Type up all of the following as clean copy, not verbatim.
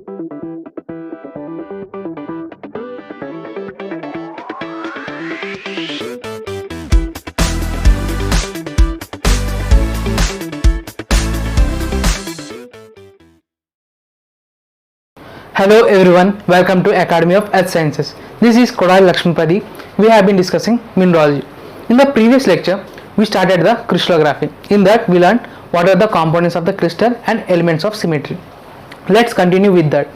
Hello everyone, welcome to Academy of Earth Sciences. This is Kodal Lakshmipadi. We have been discussing mineralogy. In the previous lecture, we started the crystallography. In that, we learned what are the components of the crystal and elements of symmetry. Let's continue with that.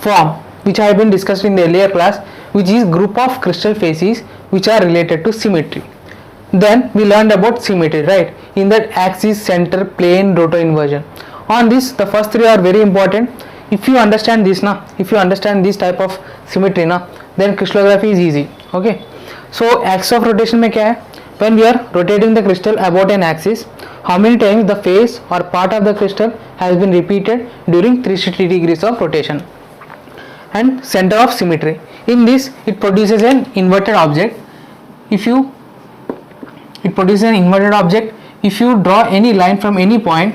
Form, which I have been discussed in the earlier class, which is group of crystal faces which are related to symmetry. Then we learned about symmetry, right? In that axis, center, plane, roto-inversion. On this, the first three are very important. If you understand this if you understand this type of symmetry then crystallography is easy. Okay, so axis of rotation में क्या है? When we are rotating the crystal about an axis, how many times the face or part of the crystal has been repeated during 360 degrees of rotation? And center of symmetry. In this, it produces an inverted object. If you draw any line from any point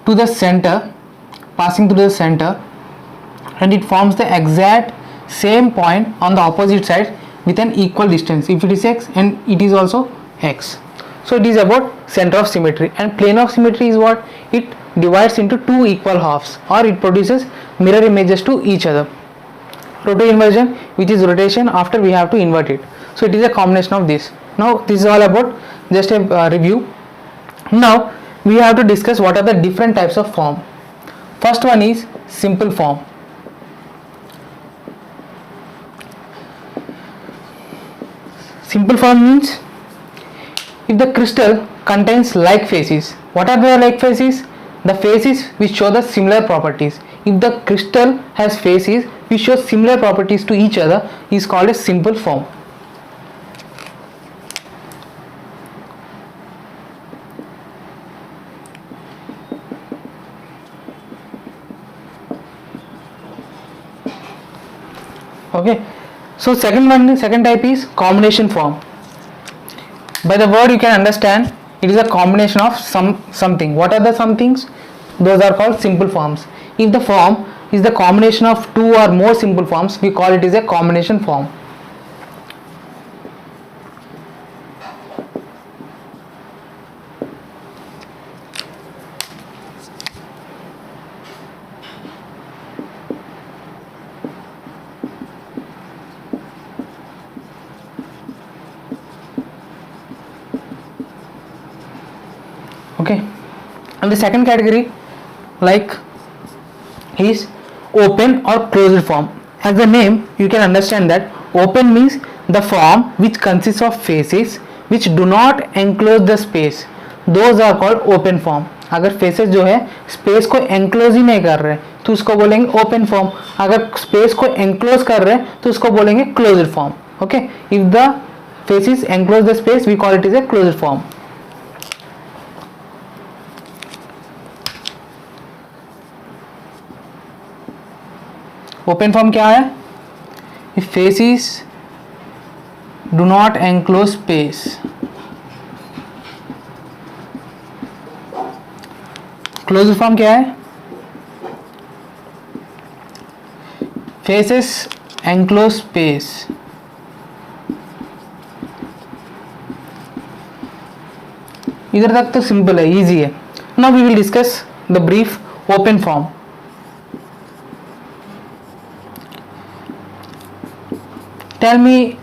to the center, passing through the center, and it forms the exact same point on the opposite side with an equal distance. If it is x and it is also x, so it is about center of symmetry. And plane of symmetry is what? It divides into two equal halves, or it produces mirror images to each other. Roto-inversion, which is rotation after we have to invert it. So it is a combination of this. Now this is all about just a review. Now we have to discuss what are the different types of form. First one is simple form. Simple form means if the crystal contains like faces. What are the like faces? The faces which show the similar properties. If the crystal has faces which show similar properties to each other is called a simple form. Okay, so second type is combination form. By the word you can understand it is a combination of something. What are the somethings? Those are called simple forms. If the form is the combination of two or more simple forms, we call it is a combination form. Okay, and the second category like is open or closed form. As the name you can understand that open means the form which consists of faces which do not enclose the space. Those are called open form. अगर faces जो है space को enclose ही नहीं कर रहे तो उसको बोलेंगे open form. अगर space को enclose कर रहे तो उसको बोलेंगे closed form. Okay, if the faces enclose the space we call it is a closed form. Open form क्या है? If faces do not enclose space. Close form क्या है? Faces enclose space. इधर तक तो सिंपल है, इजी है. Now we will discuss the brief open form. Tell me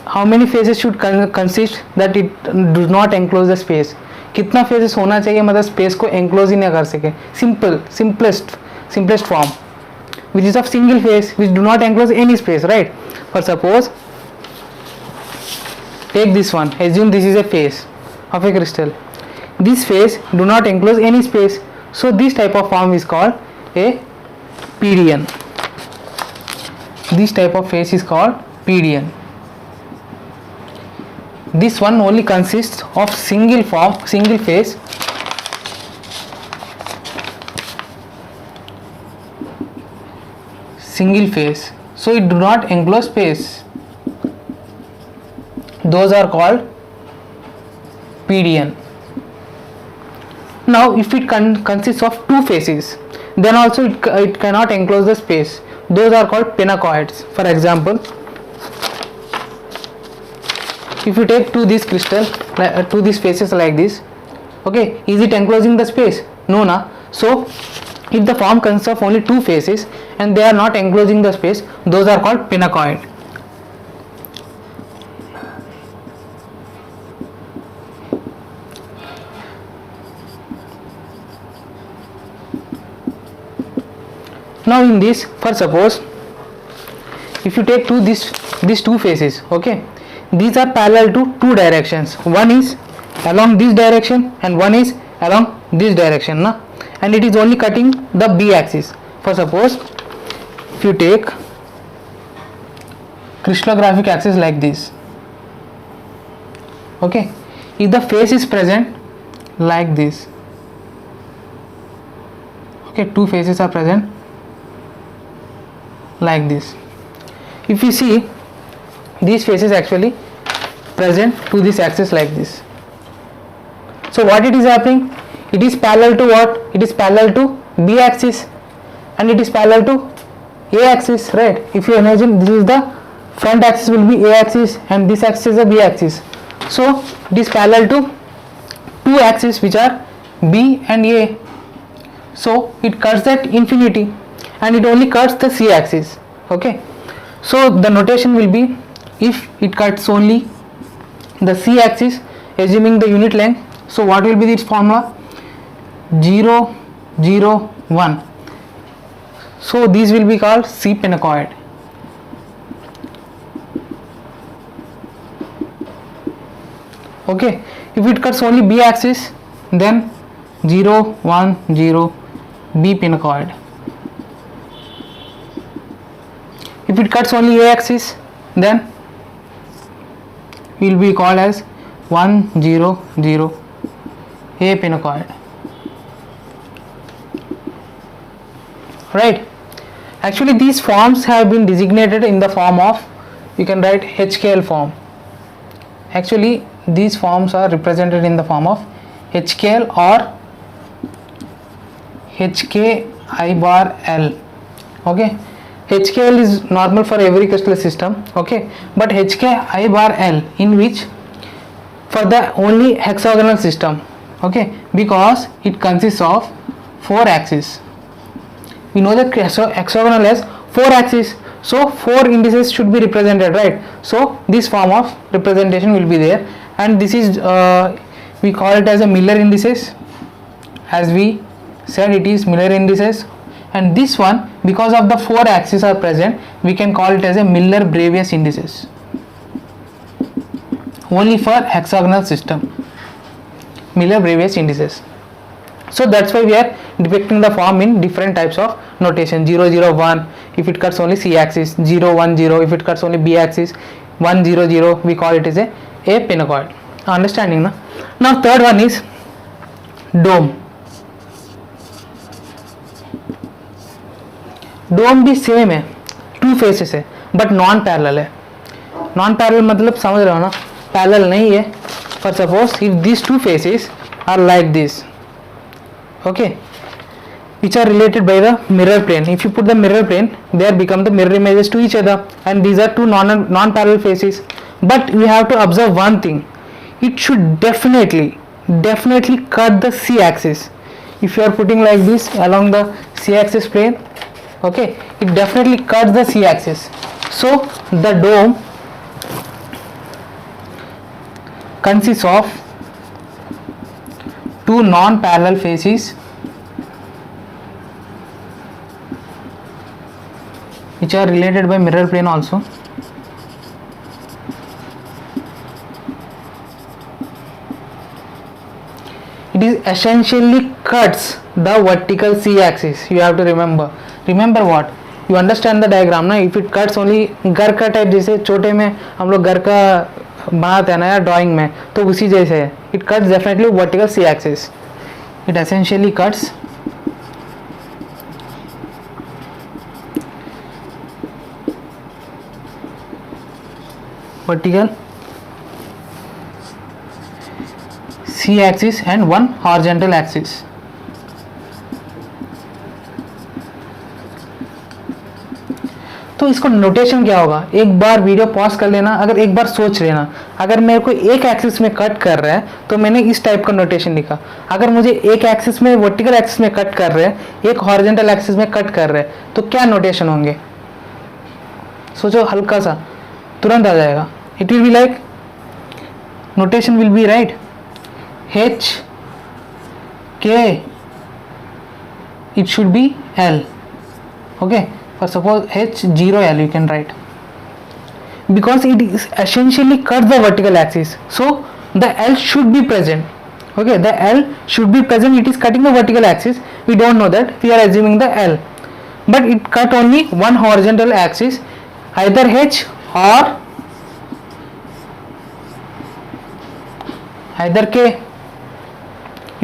how many faces should consist that it does not enclose the space. कितना faces होना चाहिए मतलब space को enclose ही नहीं कर सके. Simplest form which is of single face which do not enclose any space, right? For suppose take this one, assume this is a face of a crystal. This face do not enclose any space, so this type of form is called a PDN. This type of face is called PDN. This one only consists of single face so it do not enclose space. Those are called PDN. Now if it consists of two faces, then also it cannot enclose the space. Those are called pinacoids. For example, if you take two these crystal, two these faces like this, okay, is it enclosing the space? No, na. So if the form consists of only two faces and they are not enclosing the space, those are called pinacoid. Now in this, for suppose if you take these two faces, okay, these are parallel to two directions. One is along this direction and one is along this direction, na? And it is only cutting the B axis. For suppose if you take crystallographic axis like this, okay, if the face is present like this, okay, two faces are present like this. If you see, these faces actually present to this axis like this. So what it is happening? It is parallel to what? It is parallel to B axis and it is parallel to A axis, right? If you imagine, this is the front axis will be A axis and this axis is the B axis. So it is parallel to two axes which are B and A. So it cuts that infinity and it only cuts the C axis, okay. So the notation will be, if it cuts only the C axis assuming the unit length, so what will be this formula? 0, 0, 1. So these will be called C pinacoid. Okay, if it cuts only B axis, then 0, 1, 0, B pinacoid. If it cuts only A axis, then will be called as 1, 0, 0, A pinacoid. Right? Actually, these forms have been designated in the form of, you can write HKL form. Actually, these forms are represented in the form of HKL or HKI bar L. Okay, HKL is normal for every crystal system, okay, but HKI bar L in which for the only hexagonal system, okay, because it consists of 4 axes. We know that hexagonal has 4 axes, so 4 indices should be represented, right? So this form of representation will be there, and this is we call it as a Miller indices. As we said, it is Miller indices, and this one, because of the 4 axes are present, we can call it as a Miller-Brevius indices, only for hexagonal system, Miller-Brevius indices. So that's why we are depicting the form in different types of notation. 0, 0, 1 if it cuts only C axis, 0, 1, 0 if it cuts only B axis, 1, 0, 0 we call it as a pinacoid. Understanding, na? Now third one is dome. डोम भी same है, 2 faces है but non parallel है. Non parallel मतलब समझ रहे हो ना, parallel नहीं है. For suppose if this 2 faces are like this, okay, which are related by the mirror plane. If you put the mirror plane, they become the mirror images to each other, and these are 2 non-parallel faces. But we have to observe one thing: it should definitely cut the C axis. If you are putting like this along the C axis plane, okay, it definitely cuts the C axis. So the dome consists of 2 non-parallel faces which are related by mirror plane also. It is essentially cuts the vertical C axis. You have to remember what you understand the diagram ना. If it cuts only घर का type, जैसे छोटे में हम लोग घर का बनाते हैं ना यार ड्राइंग में, तो उसी जैसे है. It cuts definitely vertical C axis. It essentially cuts vertical C C axis and one horizontal axis. तो इसको नोटेशन क्या होगा, एक बार वीडियो पॉज कर लेना, अगर एक बार सोच लेना, अगर मेरे को एक एक्सिस में कट कर रहा है तो मैंने इस टाइप का नोटेशन लिखा, अगर मुझे एक एक्सिस में वर्टिकल एक्सिस में कट कर रहे हैं, एक हॉरिजॉन्टल एक्सिस में कट कर रहे हैं, तो क्या नोटेशन होंगे, सोचो, हल्का सा तुरंत आ जाएगा. It will be like, notation will be right, H K, it should be L. Okay, for suppose H0L you can write, because it is essentially cut the vertical axis, so the L should be present. Okay, the L should be present, it is cutting the vertical axis, we don't know that, we are assuming the L, but it cut only one horizontal axis, either H or either K.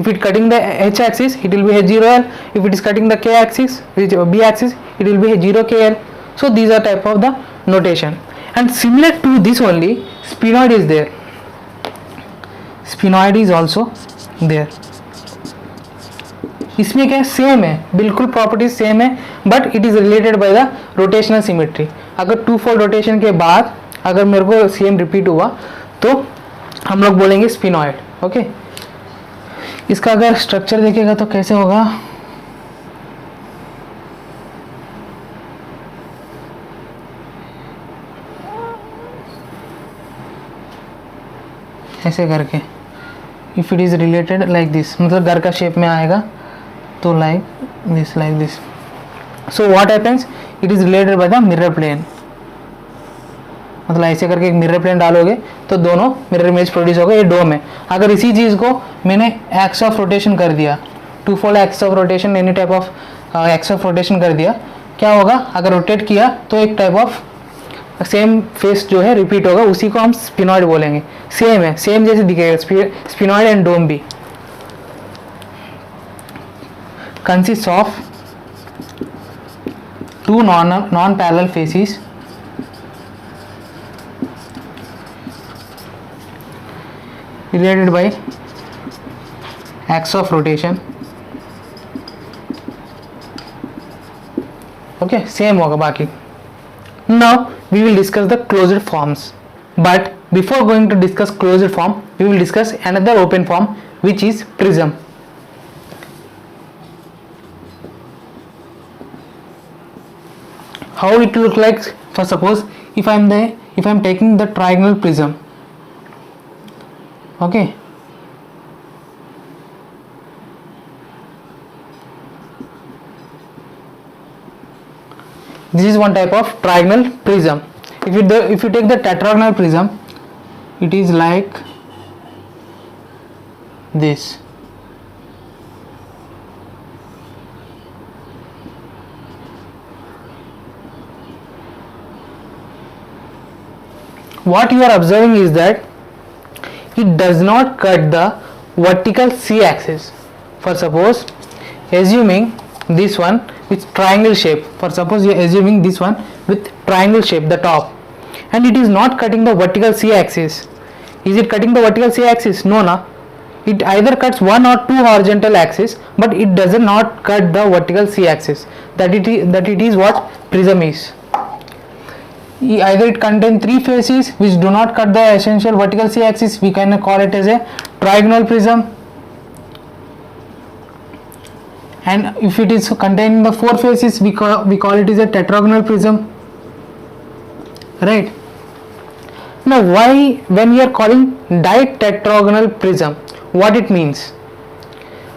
If it cutting the H axis, it will be H0L. If it is cutting the K axis, which B axis, it will be H0KL. So these are type of the notation. And similar to this only, sphenoid is there. Sphenoid is also there. इसमें क्या same है, बिल्कुल properties same है, but it is related by the rotational symmetry. अगर to fold rotation के बाद अगर मेरे को सेम रिपीट हुआ तो हम लोग बोलेंगे स्फिनॉइड. ओके, इसका अगर स्ट्रक्चर देखेगा तो कैसे होगा, ऐसे करके, if it is related like this, मतलब घर का शेप में आएगा तो like this. So what happens, it is related by the mirror plane, मतलब ऐसे करके एक मिरर प्लेन डालोगे तो दोनों मिरर इमेज प्रोड्यूस होगा. ये डोम है. अगर इसी चीज़ को मैंने एक्स ऑफ रोटेशन कर दिया, two fold axis of rotation, any type of axis of rotation कर दिया, क्या होगा, अगर रोटेट किया तो एक टाइप ऑफ सेम फेस जो है रिपीट होगा, उसी को हम स्फिनॉइड बोलेंगे. सेम है, सेम जैसे दिखेगा. स्फिनॉइड एंड डोम भी consist of two non parallel faces related by axis of rotation. Okay, same होगा बाकी. Now we will discuss the closed forms, but before going to discuss closed form, we will discuss another open form, which is prism. How it look like, for suppose if I am taking the triangle prism. Okay, this is one type of triangle prism. If you take the tetragonal prism, it is like this. What you are observing is that it does not cut the vertical C axis. For suppose assuming this one with triangle shape, for suppose you are assuming this one with triangle shape, the top, and it is not cutting the vertical C axis. Is it cutting the vertical C axis? No, na. It either cuts one or two horizontal axis, but it does not cut the vertical C axis. That it is what prism is. Either it contains three faces which do not cut the essential vertical C axis, we can call it as a trigonal prism, and if it is containing the four faces, we call it as a tetragonal prism, right? Now why, when we are calling ditetragonal prism, what it means?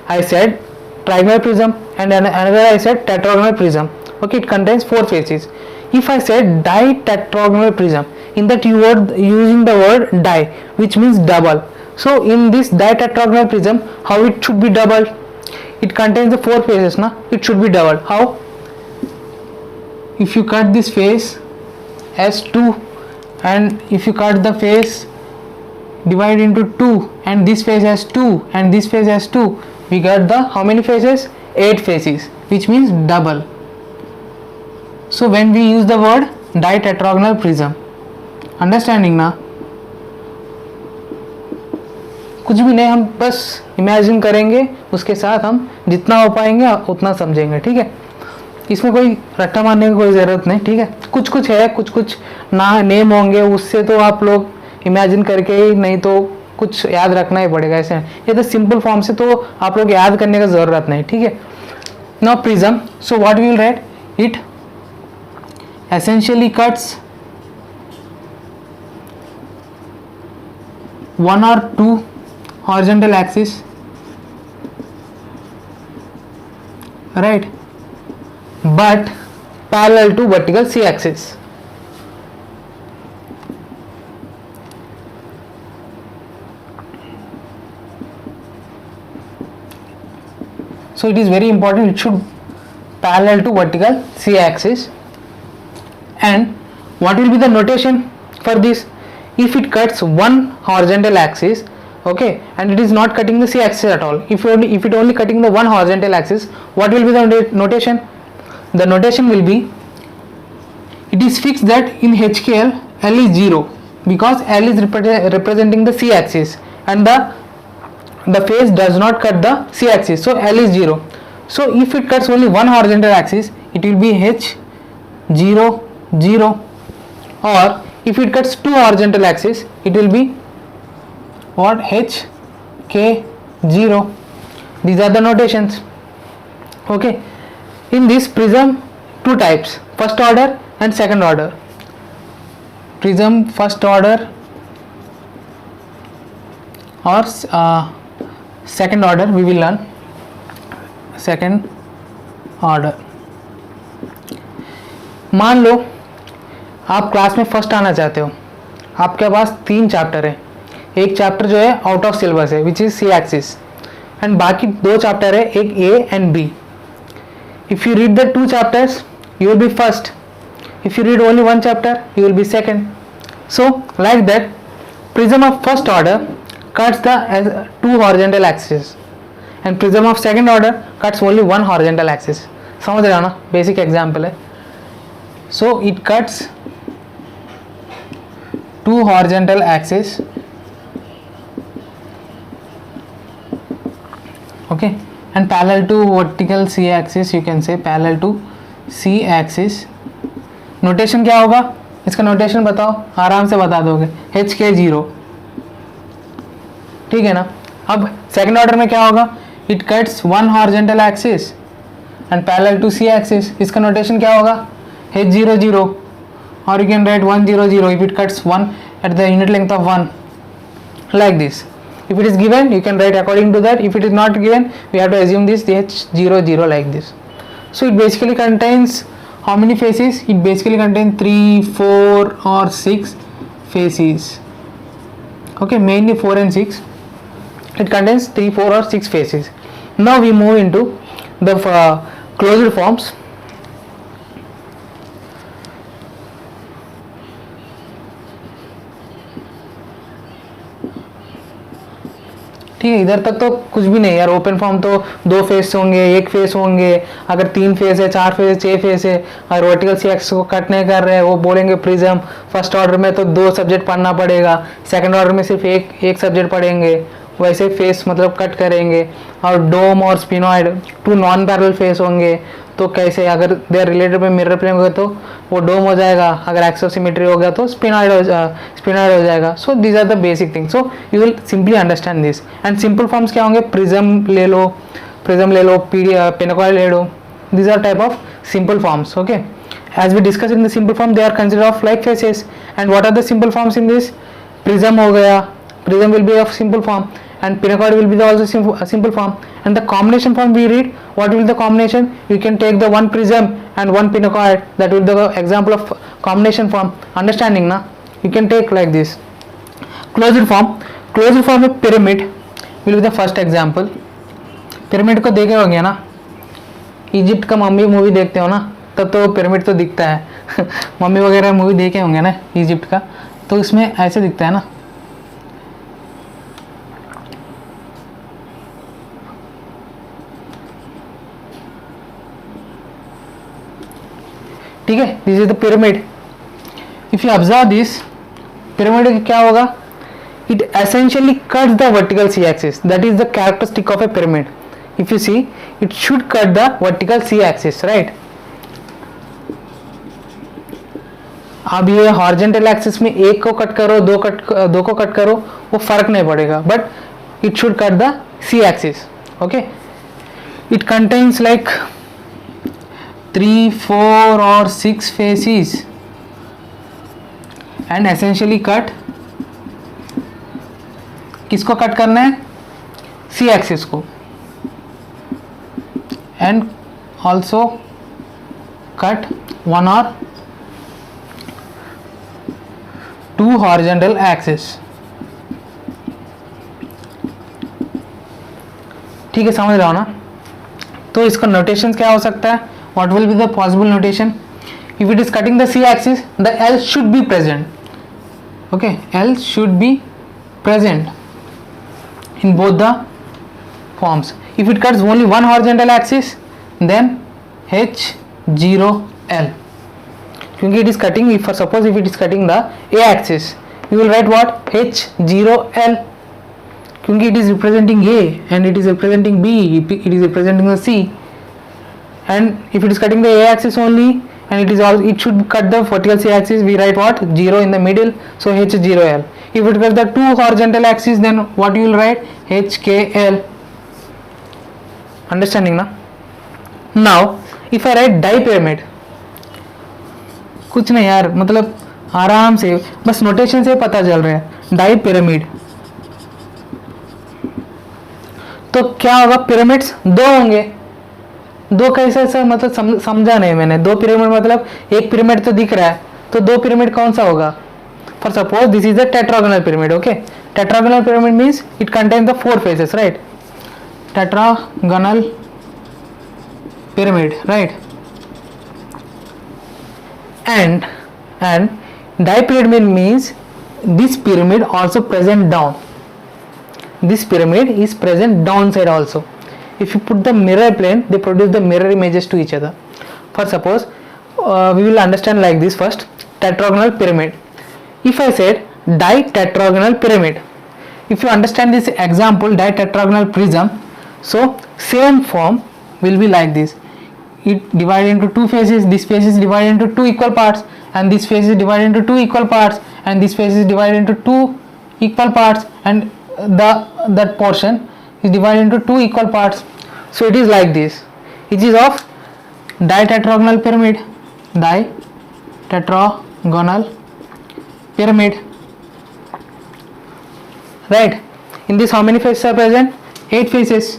I said trigonal prism and another I said tetragonal prism. Okay, it contains four faces. If I said ditetragonal prism, in that you are using the word di, which means double. So in this ditetragonal prism, how it should be doubled? It contains the four faces, na? It should be doubled. How? If you cut this face as 2, and if you cut the face divide into 2, and this face as 2 and this face as 2, we got the how many faces? 8 faces, which means double. So when we use the word ditetragonal prism, understanding na? कुछ भी नहीं, हम बस imagine करेंगे, उसके साथ हम जितना हो पाएंगे उतना समझेंगे, ठीक है। इसमें कोई रट्टा मारने की कोई ज़रूरत नहीं, ठीक है। कुछ कुछ है, कुछ कुछ ना नेम होंगे, उससे तो आप लोग इमेजिन करके ही, नहीं तो कुछ याद रखना ही पड़ेगा। ऐसे ये तो सिंपल फॉर्म से तो आप लोग याद करने का ज़रूरत नहीं, ठीक है। Now prism, so what we will write, it essentially cuts one or two horizontal axis, right, but parallel to vertical c axis. So it is very important, it should parallel to vertical c axis. And what will be the notation for this? If it cuts one horizontal axis, okay, and it is not cutting the c axis at all, if it only cutting the one horizontal axis, what will be the notation? The notation will be, it is fixed that in HKL L is 0 because L is representing the c axis and the face does not cut the c axis, so L is 0. So if it cuts only one horizontal axis, it will be H 0 0, or if it cuts two horizontal axes, it will be what, H K 0. These are the notations, okay. In this prism, two types, first order and second order. Prism first order or second order, we will learn second order. मान लो आप class में first आना चाहते हो, आपके पास 3 chapter है, एक chapter जो है आउट ऑफ सिलेबस है which is C axis, and बाकी 2 चैप्टर है, एक A and B. If you read the 2 chapters you will be first, if you read only 1 chapter you will be second. So like that, prism of first order cuts the 2 horizontal axes and prism of second order cuts only 1 horizontal axis. समझ रहे हो ना, basic example है. So it cuts 2 horizontal axes, okay, and parallel to vertical c axis, you can say parallel to c axis. Notation क्या होगा, इसका notation बताओ, आराम से बता दोगे, एच के 0, ठीक है ना. अब सेकंड ऑर्डर में क्या होगा, it cuts 1 horizontal axis and parallel to C axis. इसका नोटेशन क्या होगा, h 0 0, or you can write 1 0 0 if it cuts 1 at the unit length of 1, like this. If it is given, you can write according to that. If it is not given, we have to assume this h 0 0 like this. So it basically contains how many faces? It basically contains 3, 4 or 6 faces, okay, mainly 4 and 6. It contains 3, 4 or 6 faces. Now we move into the closed forms. ठीक है, इधर तक तो कुछ भी नहीं यार. Open form तो 2 फेस होंगे, 1 फेस होंगे, अगर 3 फेस है, 4 फेस, 6 फेस है, और वर्टिकल सी एक्सिस को कट नहीं कर रहे हैं, वो बोलेंगे प्रिज्म. फर्स्ट ऑर्डर में तो 2 सब्जेक्ट पढ़ना पड़ेगा, सेकंड ऑर्डर में सिर्फ एक सब्जेक्ट पढ़ेंगे, वैसे फेस मतलब कट करेंगे. और डोम और स्पिनॉइड 2 नॉन पैरेलल फेस होंगे, तो कैसे, अगर दे आर रिलेटेड में मिरर प्लेन होगा तो वो डोम हो जाएगा, अगर एक्सिस ऑफ सिमेट्री हो गया तो स्पिनॉइड हो जाएगा. So these are the basic things. So you will simply understand this. And simple forms क्या होंगे, प्रिज्म ले लो, पिनोकॉइड ले लो. These are type of simple forms, okay. as we discussed in the simple form, they are considered of like faces. And what are the simple forms in this? Prism हो गया, prism will be of simple form, and pinacoid will be the also simple form. And the combination form we read, what will be the combination? You can take the one prism and one pinacoid, that will be the example of combination form. Understanding na? You can take like this. Closed form of pyramid will be the first example. Pyramid को देखे होंगे ना, Egypt का mummy movie देखते हो ना, तब तो पिरामिड तो दिखता है. मम्मी वगैरह मूवी देखे होंगे ना इजिप्ट का, तो इसमें ऐसे दिखता है ना. ठीक है, this is the pyramid. If you observe this pyramid क्या होगा, it essentially cuts the vertical c-axis. That is the characteristic of a pyramid. If you see, it should cut the vertical c-axis, right? अब ये horizontal axis में एक को cut करो, दो को कट करो, वो फर्क नहीं पड़ेगा, but it should cut the C axis. Okay, it contains like 3, 4 और 6 फेसेस एंड एसेंशियली कट, किसको कट करना है? सी एक्सिस को, एंड ऑल्सो कट 1 और 2 हॉरिजॉन्टल एक्सिस. ठीक है, समझ रहा हो ना? तो इसका नोटेशन क्या हो सकता है? What will be the possible notation? If it is cutting the C axis, the L should be present. Okay, L should be present in both the forms. If it cuts only one horizontal axis, then H0L. क्योंकि it is cutting, if suppose if it is cutting the A axis, you will write what? H0L. क्योंकि it is representing A and it is representing B, it is representing the C. And if it is cutting the A axis only, and it is all, it should cut the vertical C axis, we write what? 0 in the middle, so H0L. If it cuts the 2 horizontal axis, then what you will write? HKL. Understanding na? Now if I write dipyramid, कुछ नहीं यार, मतलब आराम से बस notation से पता चल रहा है. डाइपिरामिड तो क्या होगा? पिरामिड्स 2 होंगे. 2 कैसे सर? मतलब समझा नहीं मैंने. 2 पिरामिड मतलब एक पिरामिड तो दिख रहा है, तो 2 पिरामिड कौन सा होगा? For suppose this is a tetragonal pyramid. Okay, tetragonal pyramid means it contains the 4 faces, right? Tetragonal pyramid, right? And dipyramid means this pyramid also present down. This pyramid is present downside also. If you put the mirror plane, they produce the mirror images to each other. For suppose we will understand like this first. Tetragonal pyramid. If I said ditetragonal pyramid, if you understand this example, ditetragonal prism, so same form will be like this. It divided into 2 faces, this face is divided into 2 equal parts, and this face is divided into 2 equal parts, and this face is divided into 2 equal parts, and that portion is divided into 2 equal parts. So it is like this. It is of ditetragonal pyramid. Ditetragonal pyramid, right? In this how many faces are present? 8 faces.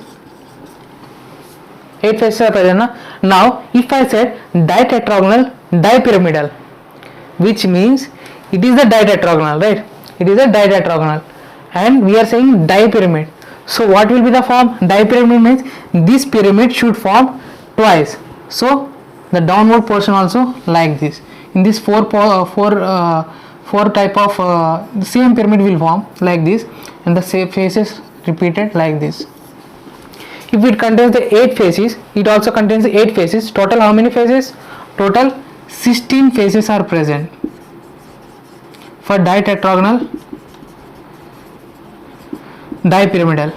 8 faces are present. Now if I said ditetragonal dipyramidal, which means it is the ditetragonal, right? It is a ditetragonal, and we are saying dipyramid. So what will be the form? Dipyramid means this pyramid should form twice. So the downward portion also like this. In this four type of same pyramid will form like this, and the same faces repeated like this. If it contains the 8 faces, it also contains 8 faces. Total how many faces? Total 16 faces are present for ditetragonal dipyramidal.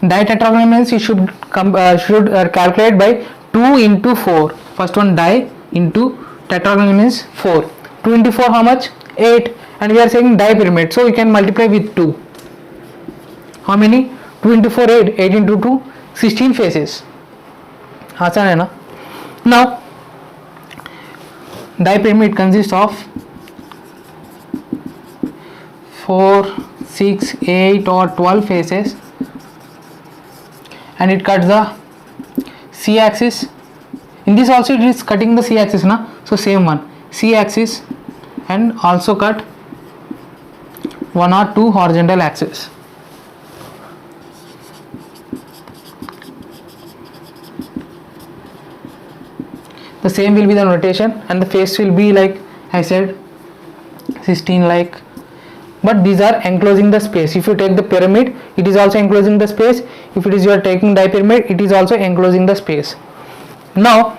Ditetragonal means you should calculate by 2 into 4. First one di into tetragonal means 4. 2 into 4 how much? 8. And we are saying dipyramid, so we can multiply with 2. How many? 2 into 4 8. 8 into 2 16 faces. आसान है ना? Now dipyramid consists of 4, 6, 8 or 12 faces, and it cuts the C axis. In this also it is cutting the C axis na, so same one, C axis, and also cut 1 or 2 horizontal axis. The same will be the notation, and the face will be like I said 16 like, but these are enclosing the space. If you take the pyramid, it is also enclosing the space. If it is you are taking dipyramid, it is also enclosing the space. Now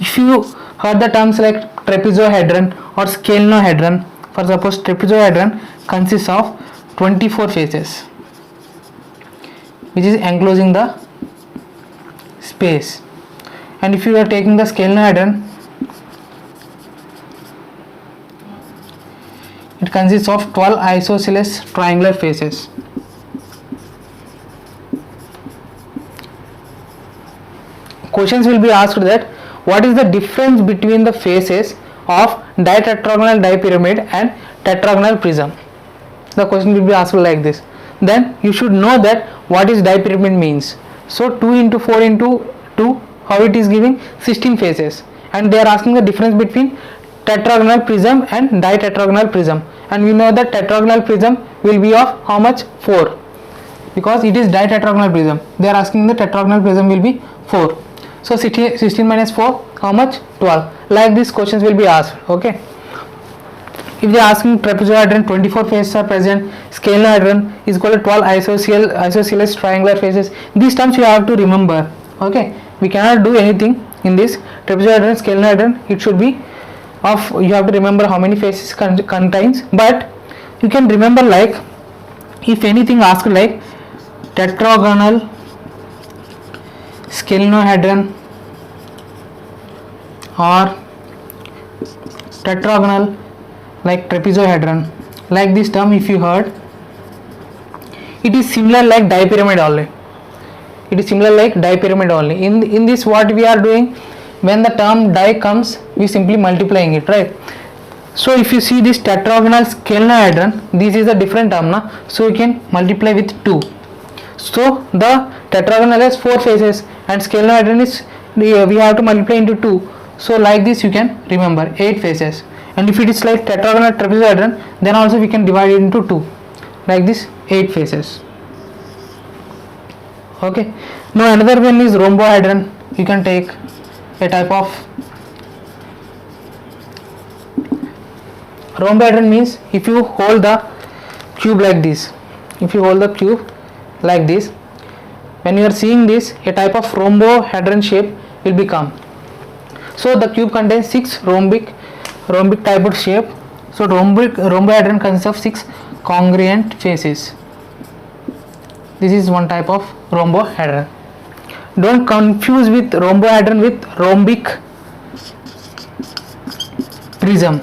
if you heard the terms like trapezohedron or scalenohedron, For suppose trapezohedron consists of 24 faces, which is enclosing the space. And if you are taking the scalenohedron, it consists of 12 isosceles triangular faces. Questions will be asked that what is the difference between the faces of ditetragonal dipyramid and tetragonal prism. The question will be asked like this. Then you should know that what is dipyramid means. So 2 into 4 into 2, how it is giving 16 faces, and they are asking the difference between tetragonal prism and ditetragonal prism, and we know that tetragonal prism will be of how much? 4, because it is ditetragonal prism. They are asking the tetragonal prism will be 4. So 16 minus 4, how much? 12. Like these questions will be asked. Okay. If they are asking trapezohedron 24 faces are present, scalenohedron is equal to 12 isosceles triangular faces. These terms you have to remember. Okay. We cannot do anything in this trapezohedron, scalenohedron. It should be of, you have to remember how many faces contains, but you can remember like if anything asked like tetragonal scalenohedron or tetragonal like trapezohedron, like this term if you heard, it is similar like dipyramid only. It is similar like dipyramid only. In this what we are doing, when the term di comes, we simply multiplying it, right? So if you see this tetragonal scalenohedron, this is a different term, na? So you can multiply with 2. So the tetragonal has 4 faces and scalenohedron is, we have to multiply into 2. So like this you can remember 8 faces. And if it is like tetragonal trapezohedron, then also we can divide it into 2, like this 8 faces. Okay. Now another one is rhombohedron. You can take a type of rhombohedron means if you hold the cube like this, if you hold the cube like this, when you are seeing this, a type of rhombohedron shape will become. So the cube contains 6 rhombic type of shape. So rhombohedron consists of 6 congruent faces. This is one type of rhombohedron. Don't confuse with rhombohedron with rhombic prism.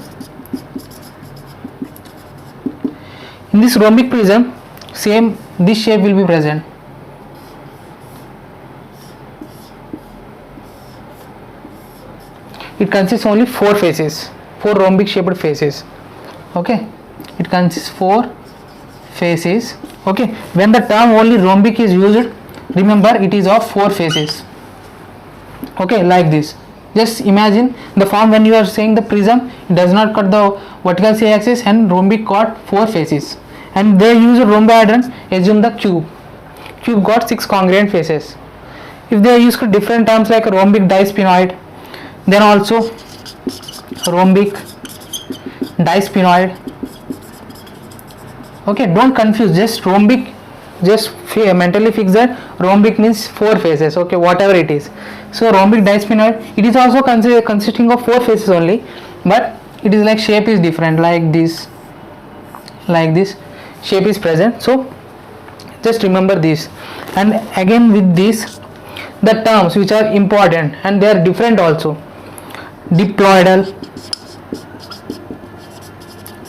In this rhombic prism, same this shape will be present. It consists only 4 faces, 4 rhombic shaped faces. Okay, it consists 4 faces. Okay, when the term only rhombic is used, remember it is of 4 faces. Okay, like this. Just imagine the form when you are saying the prism, it does not cut the vertical c-axis, and rhombic got 4 faces. And they use a rhombohedron, assume the cube. Cube got 6 congruent faces. If they use different terms like rhombic disphenoid, then also rhombic disphenoid. Okay, don't confuse, just rhombic, just mentally fix that rhombic means 4 faces. Okay, whatever it is. So rhombic disphenoid, it is also consisting of 4 faces only, but it is like shape is different, like this shape is present. So just remember this. And again with this, the terms which are important and they are different also, diploidal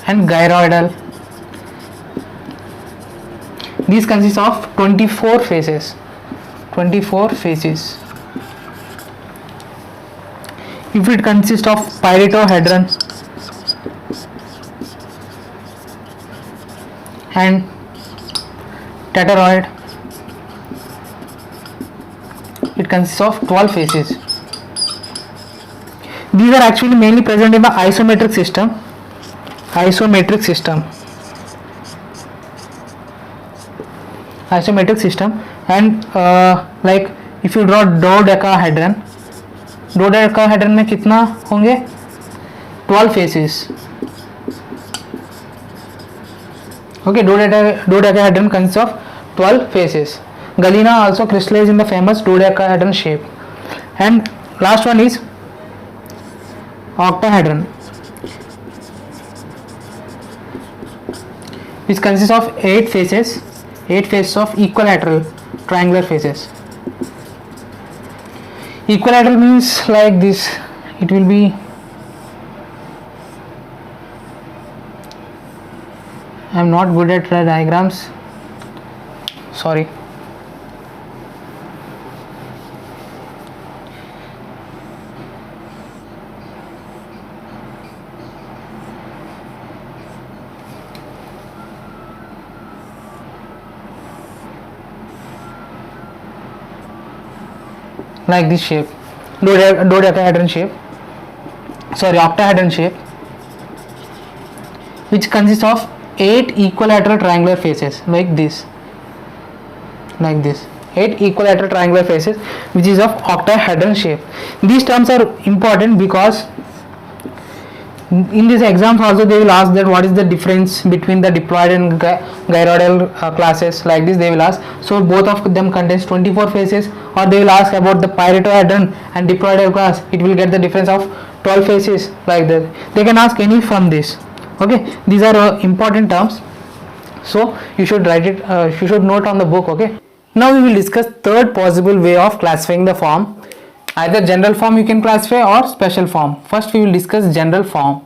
and gyroidal. These consist of 24 faces. 24 faces. If it consists of pyretohedron and tetraoid, it consists of 12 faces. These are actually mainly present in the isometric system. Isometric system, and like if you draw dodecahedron में कितना होंगे? 12 faces. Okay, dodecahedron consists of 12 faces. Galena also crystallized in the famous dodecahedron shape. And last one is octahedron. which consists of 8 faces of equilateral triangular faces. Equilateral means like this, it will be, I am not good at diagrams, sorry. Like this shape, dodecahedron shape, sorry, octahedron shape, which consists of 8 equilateral triangular faces, like this, 8 equilateral triangular faces, which is of octahedron shape. These terms are important because in these exams also they will ask that what is the difference between the diploid and gyroidal classes, like this they will ask. So both of them contains 24 faces, or they will ask about the pyretohedron and diploidal class, it will get the difference of 12 faces, like that. They can ask any from this. Okay, these are important terms, so you should write it, you should note on the book. Okay, now we will discuss third possible way of classifying the form. Either general form you can classify or special form. First we will discuss general form.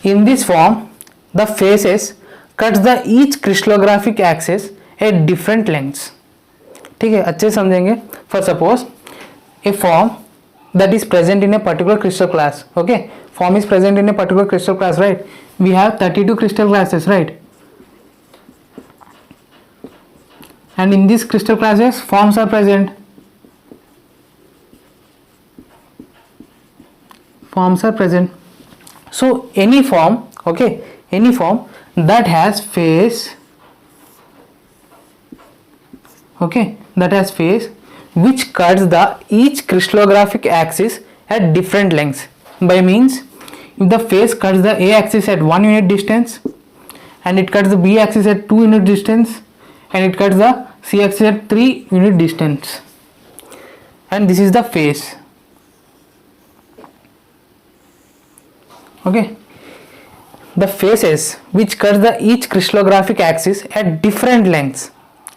In this form, the faces cuts the each crystallographic axis at different lengths. ठीक है, अच्छे समझेंगे. For suppose a form that is present in a particular crystal class. Okay, form is present in a particular crystal class, right? We have 32 crystal classes, right? And in these crystal classes forms are present. So any form, okay, any form that has face, okay, that has face which cuts the each crystallographic axis at different lengths, by means if the face cuts the A axis at 1 unit distance, and it cuts the B axis at 2 unit distance, and it cuts the C axis at 3 unit distance, and this is the face. Okay, the faces which cuts the each crystallographic axis at different lengths,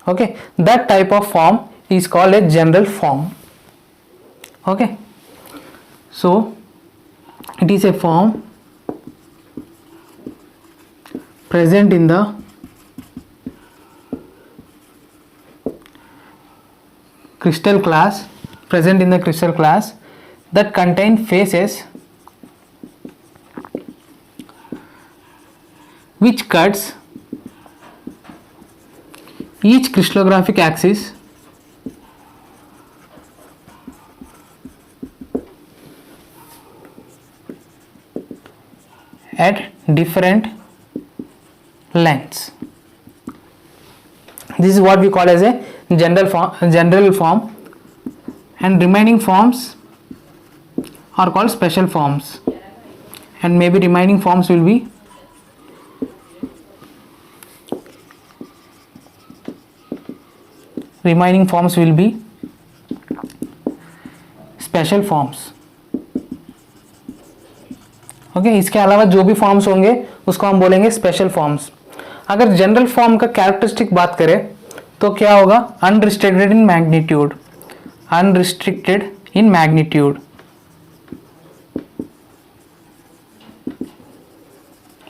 okay, that type of form is called a general form. Okay, so it is a form present in the crystal class, that contain faces which cuts each crystallographic axis at different lengths. This is what we call as a general form, and remaining forms are called special forms, and maybe remaining forms will be special forms. Okay, इसके अलावा जो भी forms होंगे उसको हम बोलेंगे special forms. अगर general form का कैरेक्टरिस्टिक बात करें तो क्या होगा? Unrestricted in magnitude.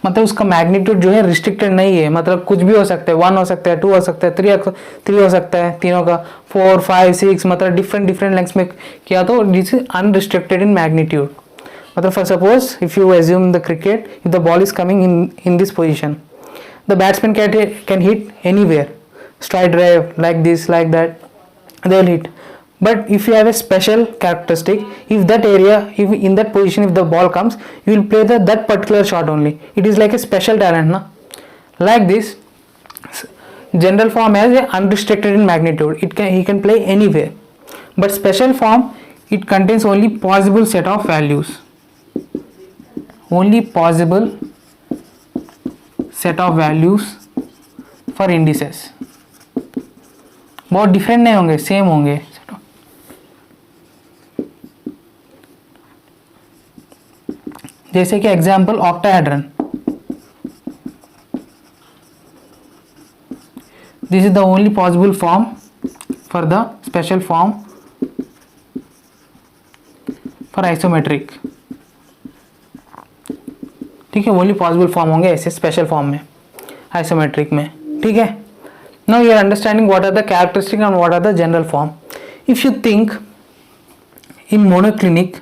मतलब उसका मैग्नीट्यूड जो है रिस्ट्रिक्टेड नहीं है, मतलब कुछ भी हो सकता है, 1 हो सकता है, 2 हो सकता है, 3 हो सकता है, तीनों का 4, 5, 6, मतलब डिफरेंट लेंथ्स में किया तो this is unrestricted in magnitude. मतलब for suppose if you assume the cricket, if the ball is coming in this position, the batsman can hit anywhere, straight drive, like this, like that, they will hit. But if you have a special characteristic, if that area, if in that position, if the ball comes, you will play that particular shot only. It is like a special talent, na? Like this, general form has a unrestricted in magnitude. He can play anywhere. But special form, it contains only possible set of values. Only possible set of values for indices. बहुत different नहीं होंगे, same होंगे. जैसे कि example octahedron, this is the only possible form for the special form for isometric, ठीक है, only possible form होंगे ऐसे स्पेशल फॉर्म में आइसोमेट्रिक में, ठीक है। Now you are understanding what are the characteristic and what are the general form. If you think in monoclinic,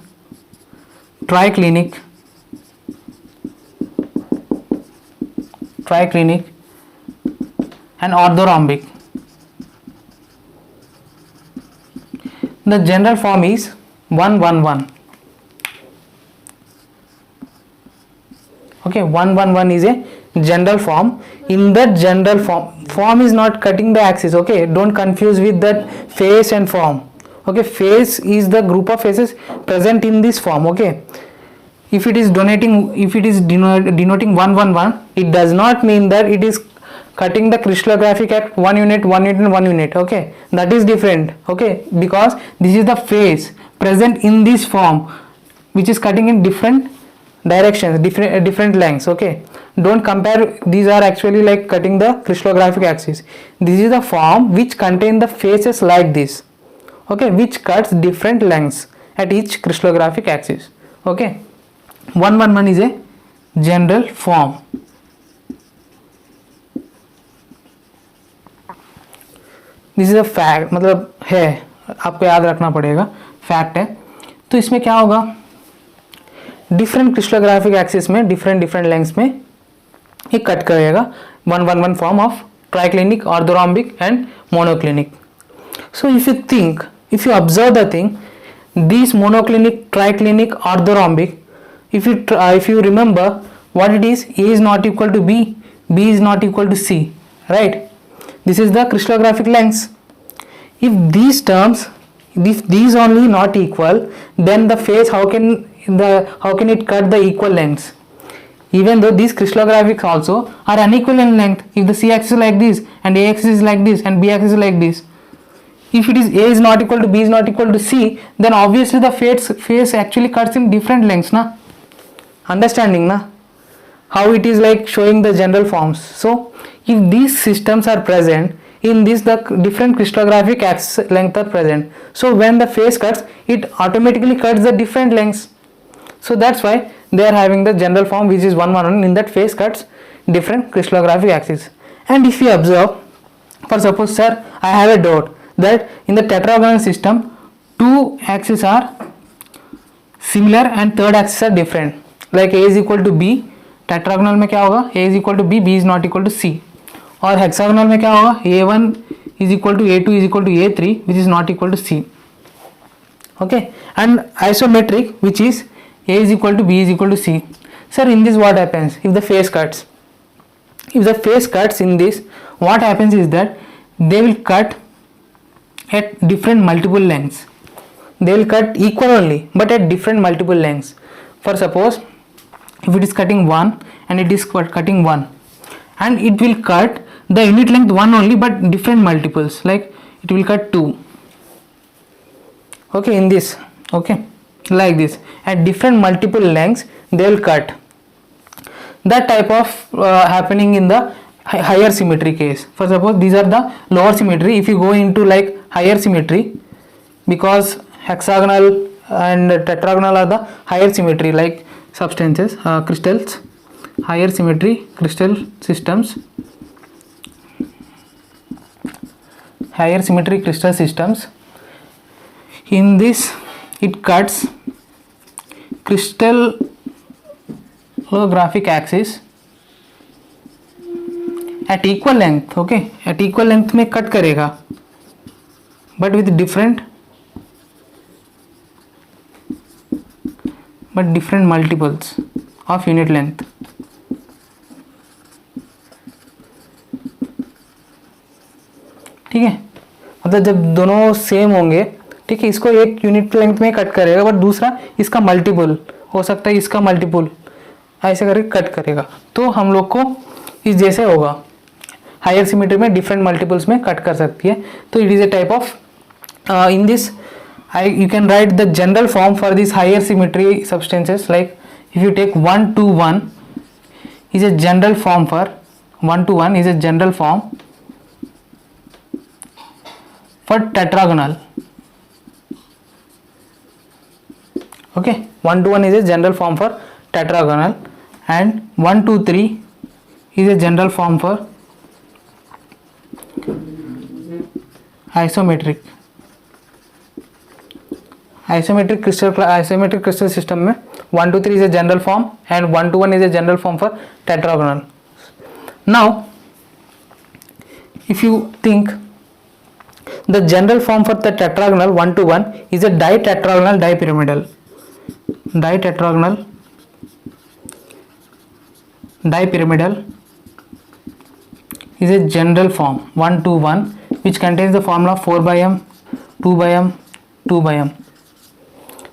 triclinic, and orthorhombic, the general form is 111. Okay, 111 is a general form. In that general form is not cutting the axis. Okay, don't confuse with that face and form. Okay, face is the group of faces present in this form. Okay, if it is denoting 111, it does not mean that it is cutting the crystallographic at 1 unit, 1 unit and 1 unit. Okay, that is different. Okay, because this is the face present in this form which is cutting in different directions, different lengths. Okay, don't compare, these are actually like cutting the crystallographic axis. This is the form which contain the faces like this. Okay, which cuts different lengths at each crystallographic axis. Okay, 111 is a general form. This is a fact, मतलब है, आपको याद रखना पड़ेगा, fact है. तो इसमें क्या होगा, डिफरेंट क्रिस्टलोग्राफिक एक्सिस में डिफरेंट लेंथ्स में ये कट करेगा 111 form of triclinic, orthorhombic and monoclinic. So if you observe the thing, these monoclinic, triclinic, orthorhombic, if you remember what it is, A is not equal to B, B is not equal to C, right? This is the crystallographic lengths. If these terms, if these only not equal, then the face, how can it cut the equal lengths? Even though these crystallographics also are unequal in length, if the C axis is like this and A axis is like this and B axis is like this, if it is A is not equal to B is not equal to C, then obviously the face actually cuts in different lengths, na? Understanding, na? How it is like showing the general forms. So if these systems are present, in this the different crystallographic axis length are present. So when the face cuts, it automatically cuts the different lengths. So that's why they are having the general form which is 111, in that face cuts different crystallographic axis. And if you observe, for suppose sir, I have a doubt that in the tetragonal system two axes are similar and third axis are different, like A is equal to B, tetragonal में क्या होगा, A is equal to B, B is not equal to C, और hexagonal में क्या होगा, A1 is equal to A2 is equal to A3 which is not equal to C. Okay, and isometric which is A is equal to B is equal to C. Sir, in this what happens if the face cuts? If the face cuts in this, what happens is that they will cut at different multiple lengths. They will cut equal only but at different multiple lengths. For suppose if it is cutting 1 and it is cutting 1, and it will cut the unit length 1 only but different multiples, like it will cut 2. Okay, in this, okay, like this, at different multiple lengths they will cut. That type of happening in the higher symmetry case. For suppose these are the lower symmetry, if you go into like higher symmetry, because hexagonal and tetragonal are the higher symmetry like substances, crystals, higher symmetry crystal systems, higher symmetry crystal systems. In this it cuts crystallographic axis at equal length. Okay, at equal length में cut करेगा but with different multiples of unit length. ठीक है, मतलब जब दोनों same होंगे, ठीक है, इसको एक यूनिट लेंथ में कट करेगा बट दूसरा इसका मल्टीपल हो सकता है, इसका मल्टीपल ऐसे करके कट करेगा, तो हम लोग को इस जैसे होगा. हायर सिमेट्री में डिफरेंट मल्टीपल्स में कट कर सकती है. तो it is a type of, in this you can write the general form for these higher symmetry substances like if you take 1 to 1 is a general form for 1 to 1 is a general form for tetragonal. Okay, 1 to 1 is a general form for tetragonal, and 1 to 3 is a general form for isometric. Isometric crystal system में 1 to 3 is a general form and 1 to 1 is a general form for tetragonal. Now, if you think the general form for the tetragonal 1 to 1 is a ditetragonal dipyramidal. Ditetragonal dipyramidal is a general form 1 to 1 which contains the formula 4 by m, 2 by m, 2 by m.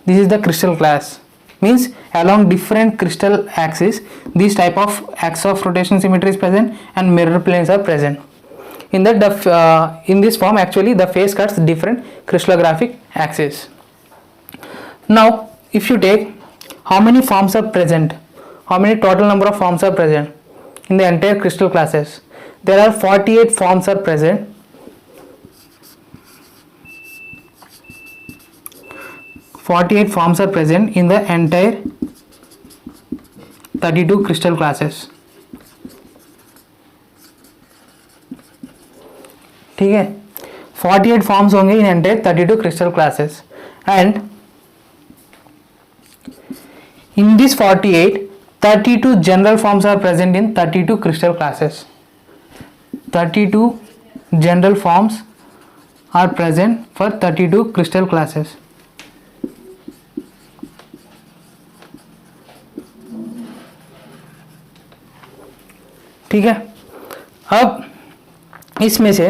This is the crystal class. Means along different crystal axes, these type of axis of rotation symmetry is present and mirror planes are present. In that in this form actually the phase cuts different crystallographic axes. Now if you take how many forms are present, how many total number of forms are present in the entire crystal classes, there are 48 forms are present. 48 forms are present in the entire 32 crystal classes. ठीक है, 48 forms होंगे in entire 32 crystal classes, and in this 48, 32 general forms are present in 32 crystal classes. 32 general forms are present for 32 crystal classes. ठीक है, अब इसमें से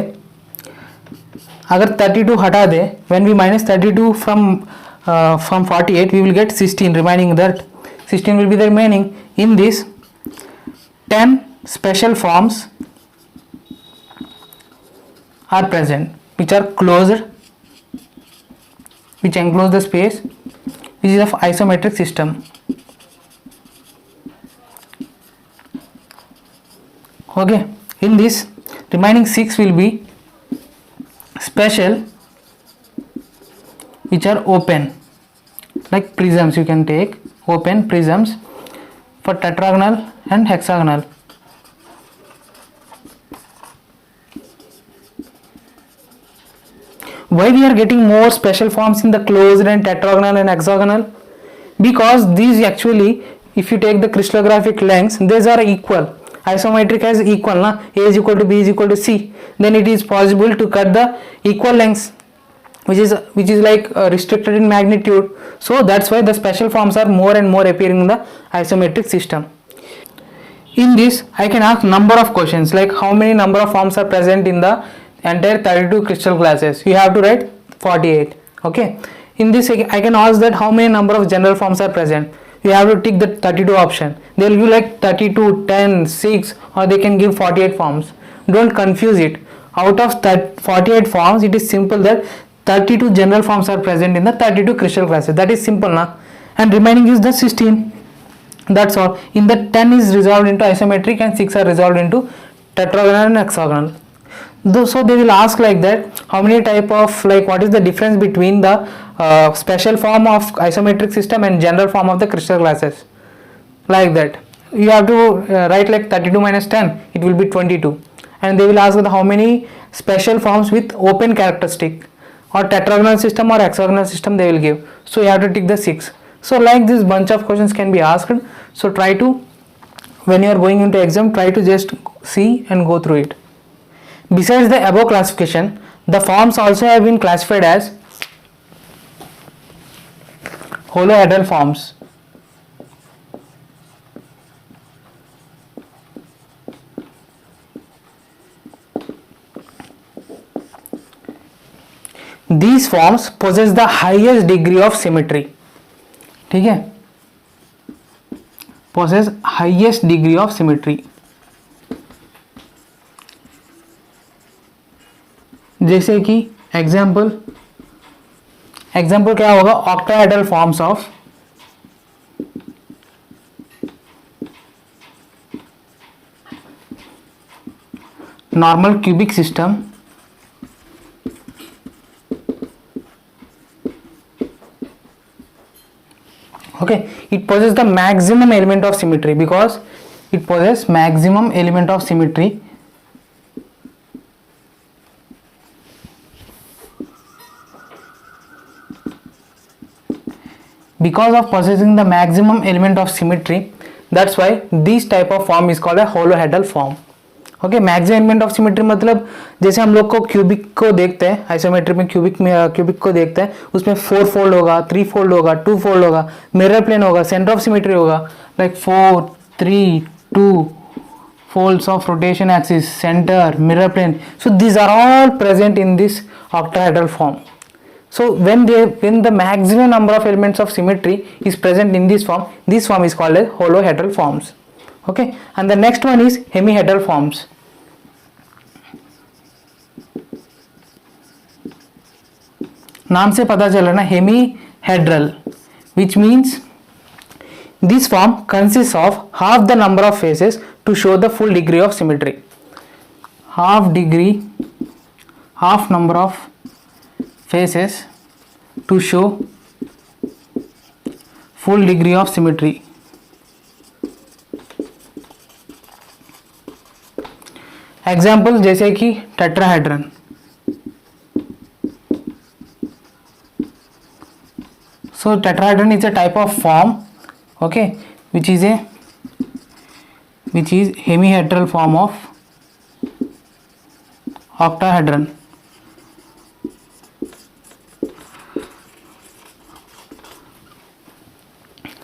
अगर 32 हटा दे, when we minus 32 from 48, we will get 16 remaining. That 16 will be the remaining. In this 10 special forms are present which are closed, which enclose the space, which is of isometric system. Okay, in this remaining 6 will be special which are open, like prisms. You can take open prisms for tetragonal and hexagonal. Why we are getting more special forms in the closed and tetragonal and hexagonal? Because these actually, if you take the crystallographic lengths, these are equal. Isometric has equal, na? A is equal to B is equal to C. Then it is possible to cut the equal lengths, which is like restricted in magnitude. So that's why the special forms are more and more appearing in the isometric system. In this, I can ask number of questions like how many number of forms are present in the entire 32 crystal classes. You have to write 48. Okay. In this, I can ask that how many number of general forms are present. You have to tick the 32 option. They will give like 32, 10, 6, or they can give 48 forms. Don't confuse it. Out of 48 forms, it is simple that 32 general forms are present in the 32 crystal classes. That is simple, na? And remaining is the 16. That's all. In the 10 is resolved into isometric and 6 are resolved into tetragonal and hexagonal. So they will ask like that, how many type of, like what is the difference between the special form of isometric system and general form of the crystal classes, like that. You have to write like 32 minus 10, it will be 22. And they will ask how many special forms with open characteristic, or tetragonal system or hexagonal system they will give. So you have to tick the 6. So like this bunch of questions can be asked. So try to, when you are going into exam, try to just see and go through it. Besides the above classification, the forms also have been classified as holoidal forms. These forms possess the highest degree of symmetry. ठीक है, possess highest degree of symmetry. जैसे कि example क्या होगा, octahedral forms of normal cubic system, okay, it possesses the maximum element of symmetry because it possesses maximum element of symmetry because of possessing the maximum element of symmetry. That's why this type of form is called a holohedral form. Okay, maximum element of symmetry मतलब जैसे हम लोग को cubic को देखते हैं, isometric में cubic को देखते हैं, उसमें 4 फोल्ड होगा, 3 फोल्ड होगा, 2 फोल्ड होगा, मिरर प्लेन होगा, सेंटर ऑफ सिमेट्री होगा, like 4 3 2 folds of rotation axis, center, mirror plane. So these are all present in this octahedral form. So when the maximum number of elements of symmetry is present in this form is called as holohedral forms. Okay, and the next one is hemihedral forms. नाम से पता चल रहा ना, hemihedral, which means this form consists of half the number of faces to show the full degree of symmetry. Half number of faces to show full degree of symmetry. Example जैसे कि tetrahedron. So tetrahedron is a type of form, okay, which is hemihedral form of octahedron.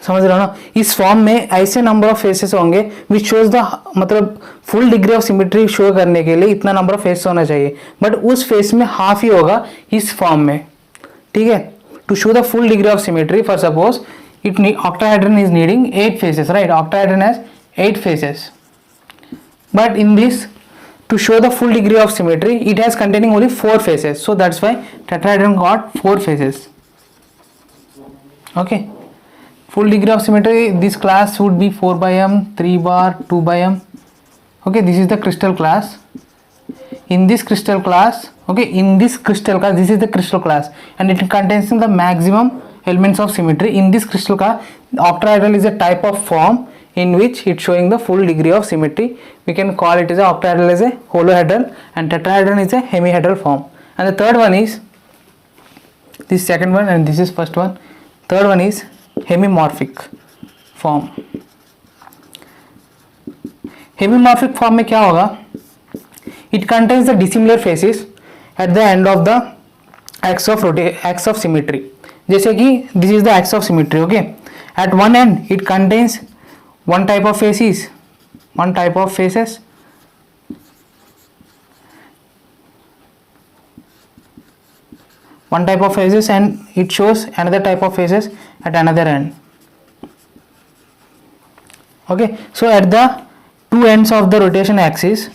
समझ रहे हो ना, इस form में ऐसे number of faces होंगे विच शोज द, मतलब full degree of symmetry show करने के लिए इतना नंबर ऑफ फेस होना चाहिए, बट उस फेस में हाफ ही होगा इस फॉर्म में, ठीक है. To show the full degree of symmetry, for suppose it octahedron is needing 8 faces, right? Octahedron has 8 faces, but in this, to show the full degree of symmetry, it has containing only 4 faces, so that's why tetrahedron got 4 faces. Okay, full degree of symmetry, this class would be 4 by m, 3 bar, 2 by m. Okay, this is the crystal class. In this crystal class, okay, this is the crystal class, and it contains the maximum elements of symmetry. In this crystal class, octahedral is a type of form in which it's showing the full degree of symmetry. We can call it as a octahedral as a holohedral, and tetrahedron is a hemihedral form. And the third one is this second one, and this is first one. Third one is hemimorphic form. Hemimorphic form में क्या होगा? It contains the dissimilar faces at the end of the axis of symmetry. जैसे कि this is the axis of symmetry, okay. At one end it contains one type of faces, and it shows another type of faces at another end. Okay, so at the two ends of the rotation axis,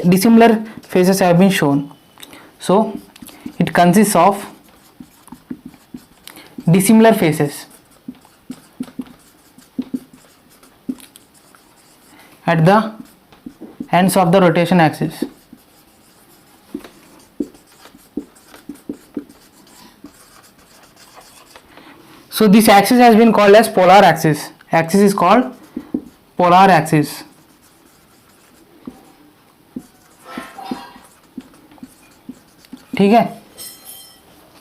dissimilar faces have been shown. So it consists of dissimilar faces at the ends of the rotation axis. So this axis has been called as polar axis. Axis is called polar axis. ठीक है,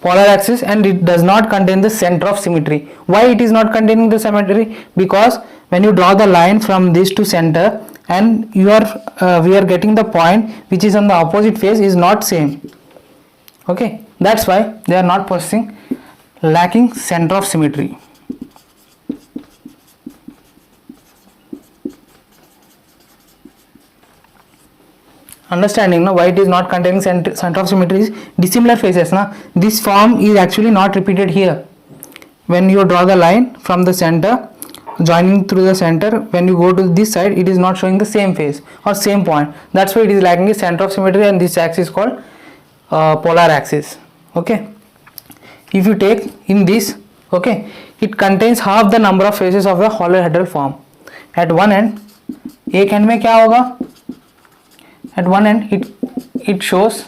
polar axis, and it does not contain the center of symmetry. Why it is not containing the symmetry? Because when you draw the line from this to center, and we are getting the point which is on the opposite face is not same. Okay, that's why they are not possessing, lacking center of symmetry. Understanding now why it is not containing center of symmetry is dissimilar faces na. This form is actually not repeated here. When you draw the line from the center joining through the center, when you go to this side, it is not showing the same face or same point. That's why it is lacking a center of symmetry, and this axis is called polar axis. Okay, if you take in this, okay, it contains half the number of faces of the holohedral form. At one end एक end में क्या होगा, at one end it shows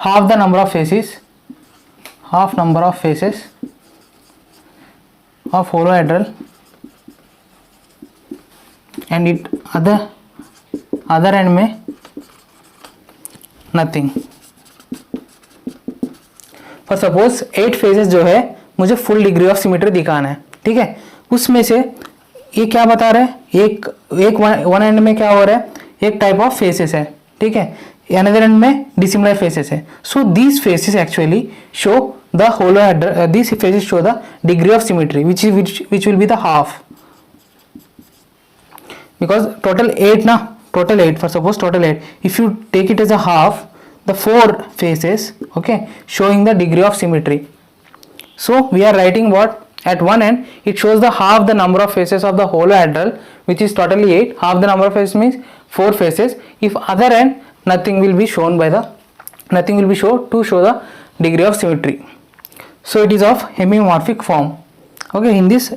half the number of faces, half number of faces of holohedral, and it other end में nothing. For suppose 8 phases जो है मुझे full degree of symmetry दिखाना है, ठीक है, उसमें से ये क्या बता रहा है, एक वन एंड में क्या हो रहा है, एक टाइप ऑफ फेसेस है, ठीक है, अनदर एंड में डिसिमिलर फेसेस है. So these faces actually show the holohedral, these faces show the degree of symmetry which will be the half, because total 8 na, total 8, for suppose total 8, if you take it as a half, the 4 faces, okay, showing the degree of symmetry. So we are writing what, at one end it shows the half the number of faces of the holohedral, which is totally 8, half the number of faces means 4 faces. If other end, nothing will be shown to show the degree of symmetry. So it is of hemiomorphic form. Okay, in this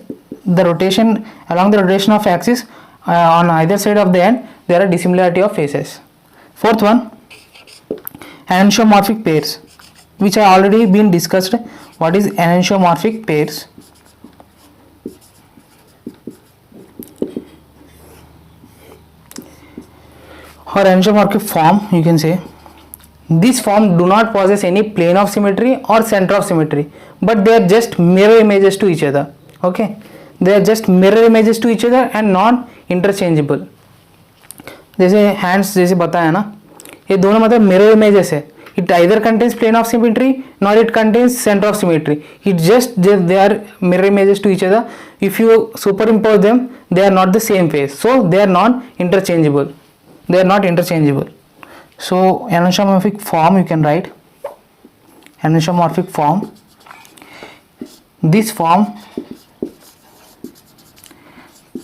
the rotation, along the rotation of axis on either side of the end there are dissimilarity of faces. Fourth one, enantiomorphic pairs, which I already been discussed. What is enantiomorphic pairs? Or enantiomorphic form, you can say. This form do not possess any plane of symmetry or center of symmetry, but they are just mirror images to each other. Okay, they are just mirror images to each other and non interchangeable. जैसे hands जैसे बताया ना, ये दोनों मतलब mirror images है. It either contains plane of symmetry nor it contains center of symmetry. It just they are mirror images to each other. If you superimpose them, they are not the same face, so they are non interchangeable. They are not interchangeable. So enantiomorphic form, you can write enantiomorphic form. This form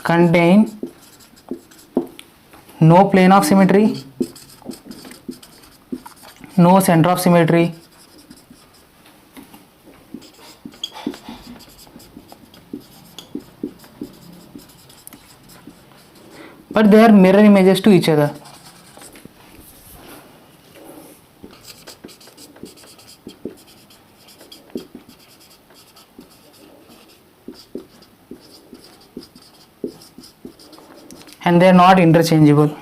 contain no plane of symmetry, no center of symmetry, but they are mirror images to each other. And they are not interchangeable.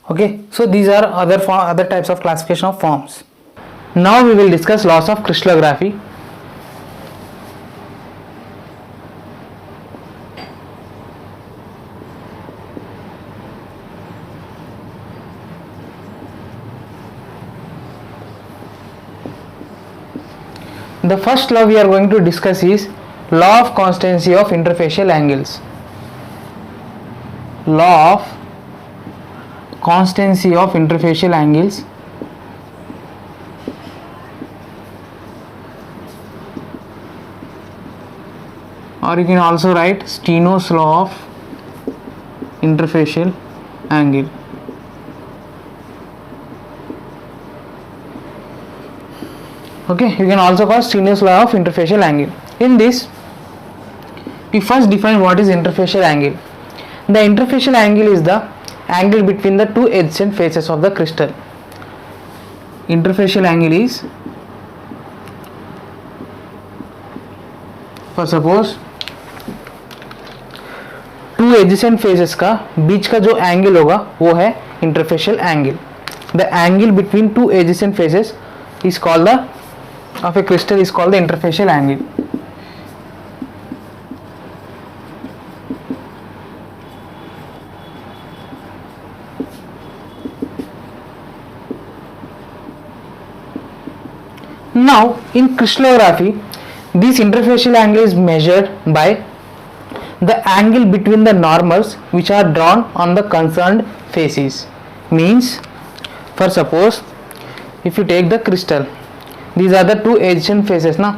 Okay, so these are other types of classification of forms. Now we will discuss laws of crystallography. The first law we are going to discuss is law of constancy of interfacial angles. Law of constancy of interfacial angles. Or you can also write Steno's law of interfacial angle. Okay, you can also call Steno's law of interfacial angle. In this, we first define what is interfacial angle. The interfacial angle is the angle between the two adjacent faces of the crystal. Interfacial angle is, for suppose two adjacent faces का बीच का जो angle होगा वो है interfacial angle. The angle between two adjacent faces is called the of a crystal is called the interfacial angle. Now in crystallography, this interfacial angle is measured by the angle between the normals which are drawn on the concerned faces. Means, for suppose if you take the crystal, these are the two adjacent faces na.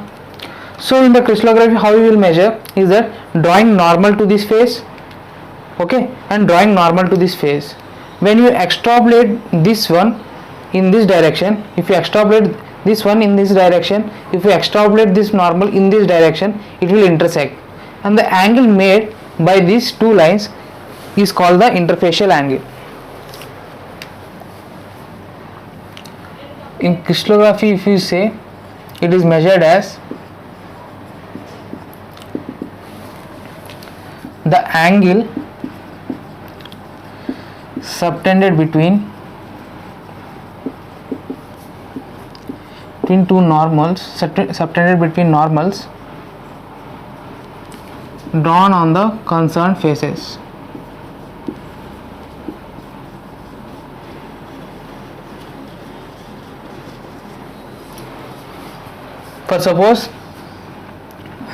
So in the crystallography, how we will measure is that drawing normal to this face, okay, and drawing normal to this face. when you extrapolate this one in this direction, if you extrapolate this one in this direction, if you extrapolate this normal in this direction, it will intersect, and the angle made by these two lines is called the interfacial angle. In crystallography, if you say, it is measured as the angle subtended between two normals, subtended between normals drawn on the concerned faces. For suppose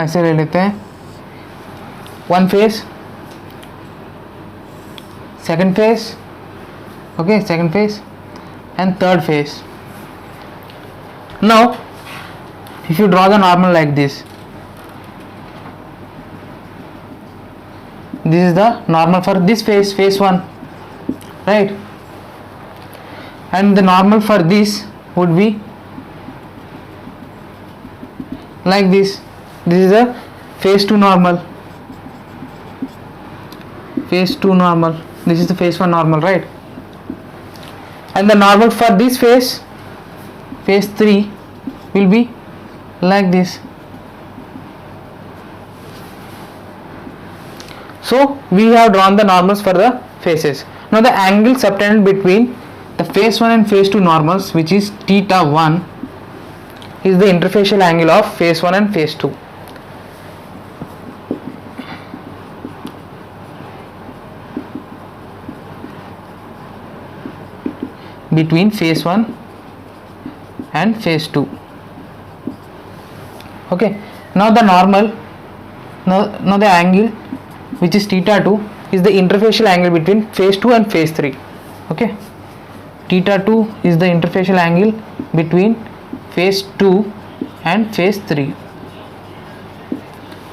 ऐसे ले लेते हैं, one face, second face, okay, second face and third face. Now if you draw the normal like this, this is the normal for this face, face 1, right, and the normal for this would be like this. This is a phase 2 normal, phase 2 normal, this is the phase 1 normal, right, and the normal for this phase, phase 3, will be like this. So we have drawn the normals for the phases. Now the angle subtended between the phase 1 and phase 2 normals, which is theta 1, is the interfacial angle of phase 1 and phase 2. Between phase 1 and phase 2. Okay, now the normal, now the angle which is theta 2 is the interfacial angle between phase 2 and phase 3. Okay, theta 2 is the interfacial angle between phase 2 and phase 3.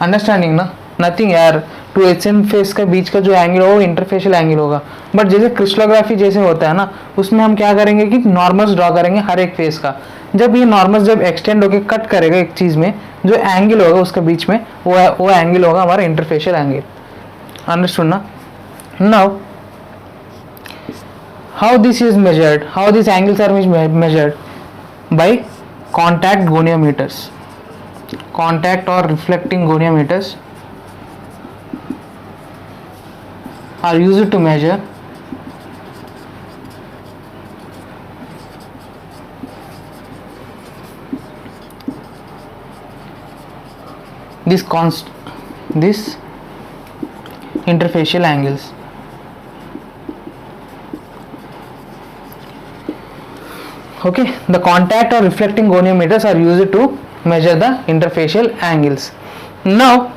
Understanding ना, nothing यार, to H N face का बीच का जो angle होगा वो interfacial angle होगा, but जैसे crystallography जैसे होता है ना, उसमें हम क्या करेंगे कि नॉर्मल्स ड्रॉ करेंगे हर एक फेस का. जब ये नॉर्मल्स जब एक्सटेंड होकर कट करेगा एक चीज़ में, जो एंगल होगा उसके बीच में वो एंगल होगा हमारा इंटरफेशियल एंगल. अंडरस्टूड ना. Now how this is measured, how this angles are measured by contact goniometers. Contact or reflecting goniometers are used to measure this interfacial angles. Okay, the contact or reflecting goniometers are used to measure the interfacial angles. Now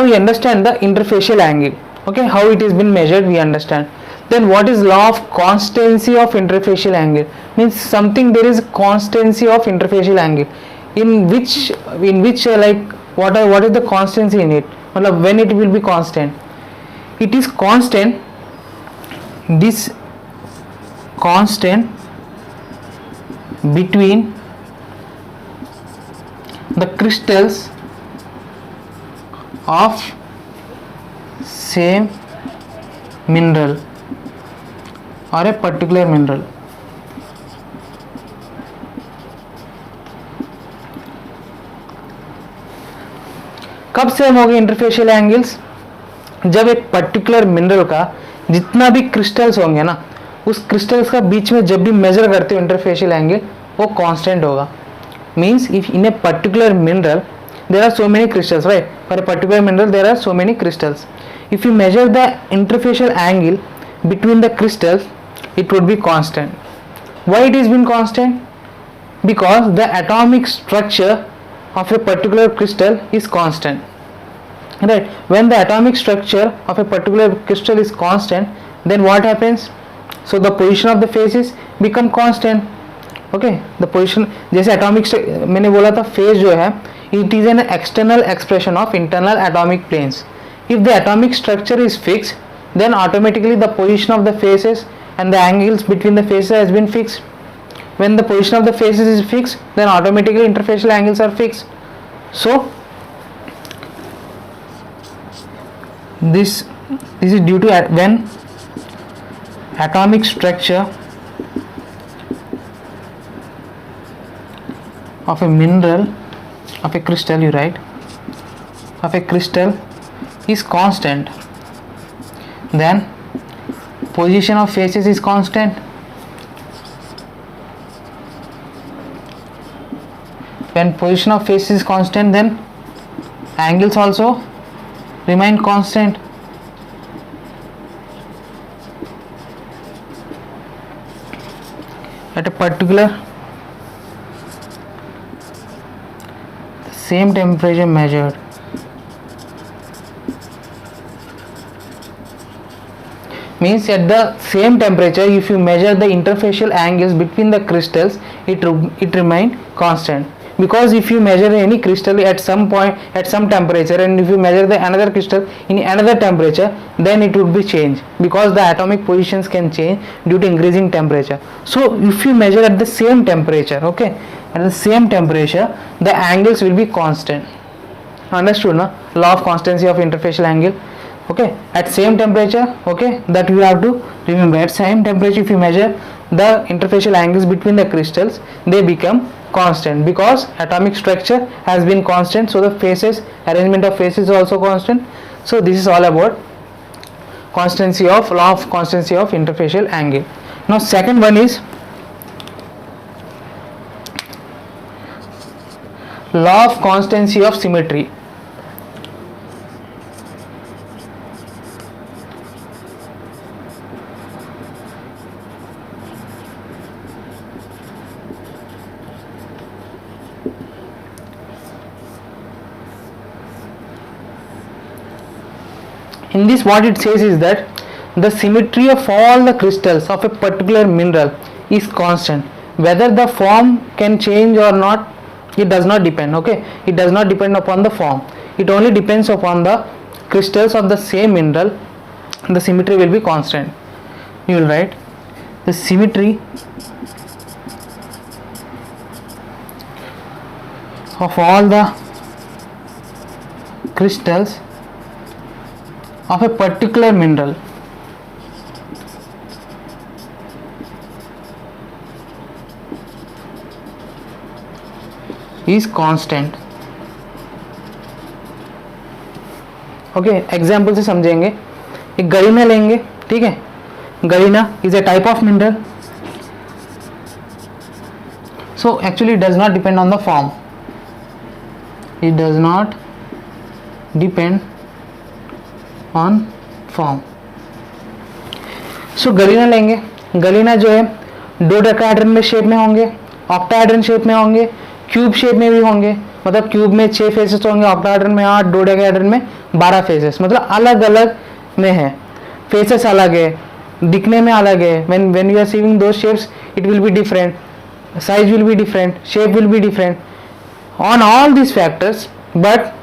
you understand the interfacial angle, okay, how it has been measured, we understand. Then what is law of constancy of interfacial angle? Means something, there is constancy of interfacial angle, in which like what is the constancy in it, when it will be constant. It is constant, this constant between the crystals of same mineral or a particular mineral. कब same होंगे interfacial angles? जब एक particular mineral का जितना भी crystals होंगे ना, उस क्रिस्टल्स का बीच में जब भी मेजर करते हो इंटरफेशियल एंगल, वो कांस्टेंट होगा. Means if in a particular mineral there are so many crystals, right, for a particular mineral there are so many crystals. If you measure the interfacial angle between the crystals, it would be constant. Why it has been constant? Because the atomic structure of a particular crystal is constant, right? When the atomic structure of a particular crystal is constant, then what happens? So the position of the phases become constant. Okay, the position, जैसे atomic, मैंने बोला था phase जो है, it is an external expression of internal atomic planes. If the atomic structure is fixed, then automatically the position of the faces and the angles between the faces has been fixed. When the position of the faces is fixed, then automatically interfacial angles are fixed. So this is due to when atomic structure of a mineral, of a crystal, you write, of a crystal is constant, then position of faces is constant. When position of faces is constant, then angles also remain constant. At a particular same temperature measured, means at the same temperature, if you measure the interfacial angles between the crystals, it remain constant. Because if you measure any crystal at some point, at some temperature, and if you measure the another crystal in another temperature, then it would be changed, because the atomic positions can change due to increasing temperature. So if you measure at the same temperature, okay, at the same temperature, the angles will be constant. Understood, no? Law of constancy of interfacial angle. Okay, at same temperature, okay, that you have to remember. At same temperature, if you measure the interfacial angles between the crystals, they become constant, because atomic structure has been constant, so the faces, arrangement of faces is also constant. So this is all about constancy of law of constancy of interfacial angle. Now second one is law of constancy of symmetry. In this, what it says is that the symmetry of all the crystals of a particular mineral is constant. Whether the form can change or not, it does not depend. Okay, it does not depend upon the form. It only depends upon the crystals of the same mineral. The symmetry will be constant. You will write the symmetry of all the crystals of a particular mineral is constant. Okay, example से समझेंगे. एक Garena लेंगे, ठीक है. Garena is a type of mineral, so actually it does not depend on the form. It does not depend on form. So Garena लेंगे. Garena जो है डोडेकाहेड्रन में शेप में होंगे, ऑक्टाहेड्रन शेप में होंगे, क्यूब शेप में भी होंगे. मतलब क्यूब में 6 फेसेस होंगे, ऑक्टाहेड्रन में 8, डोडेकाहेड्रन में 12 फेसेस. मतलब अलग अलग में है, फेसेस अलग है, दिखने में अलग है. when you are seeing those shapes, it will be different, size will be different, shape will be different on all these factors. But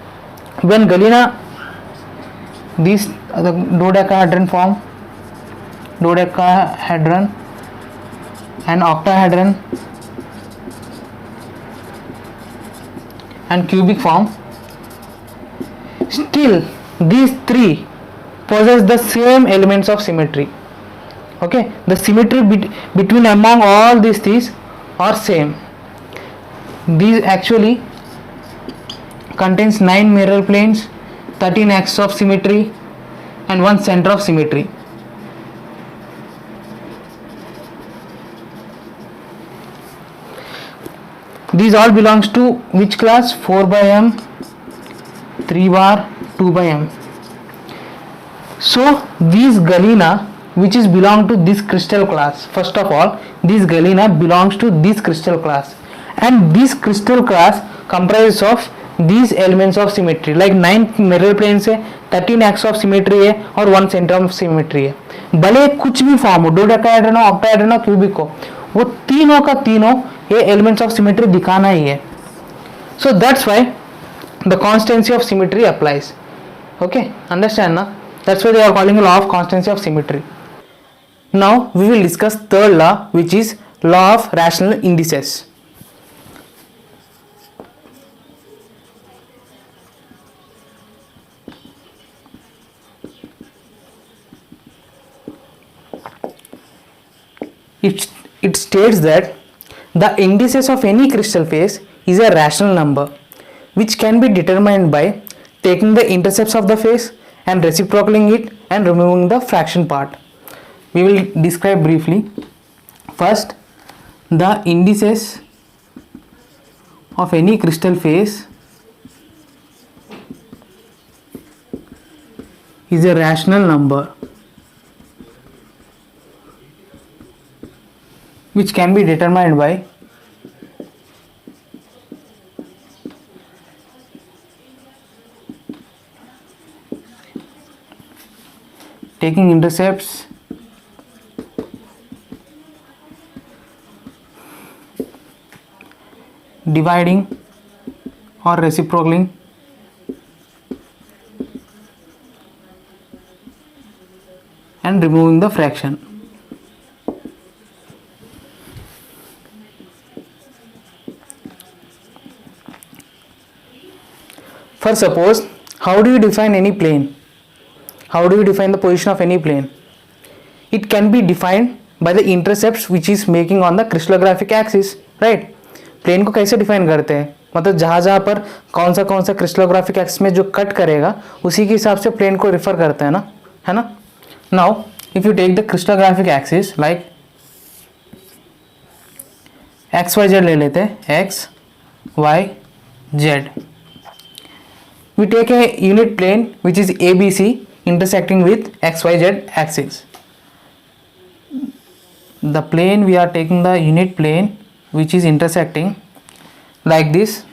when galena, these the dodecahedron form, dodecahedron and octahedron and cubic form, still these three possess the same elements of symmetry. Okay, the symmetry between among all these things are same. These actually contains 9 mirror planes, 13 axes of symmetry and 1 center of symmetry. These all belongs to which class? 4 by m, 3 bar, 2 by m. So these galena, which is belong to this crystal class, first of all this galena belongs to this crystal class, and this crystal class comprises of these elements of symmetry, like 9 mirror planes है, 13 axes of symmetry है और 1 center of symmetry है. भले कुछ भी form हो, डोडेकाहेड्रन हो, octahedron हो, क्यूबिक हो, वो तीनों का तीनों ये elements of symmetry दिखाना ही है. So that's why the constancy of symmetry applies. Okay, understand ना? That's why they are calling a law of constancy of symmetry. Now we will discuss third law, which is law of rational indices. It states that the indices of any crystal phase is a rational number which can be determined by taking the intercepts of the phase and reciprocaling it and removing the fraction part. We will describe briefly. First, the indices of any crystal phase is a rational number which can be determined by taking intercepts dividing or reciprocaling and removing the fraction. For suppose, how do you define any plane? How do you define the position of any plane? It can be defined by the intercepts which is making on the crystallographic axis, right? Plane को कैसे define करते हैं, मतलब जहाँ जहाँ पर कौन सा क्रिस्टलोग्राफिक एक्सिस में जो कट करेगा उसी के हिसाब से प्लेन को रिफर करते हैं ना, है ना. Now if you take the crystallographic axis like X Y Z ले लेते हैं, X Y Z. We take a unit plane which is ABC intersecting with XYZ axis. The plane we are taking the unit plane which is intersecting like this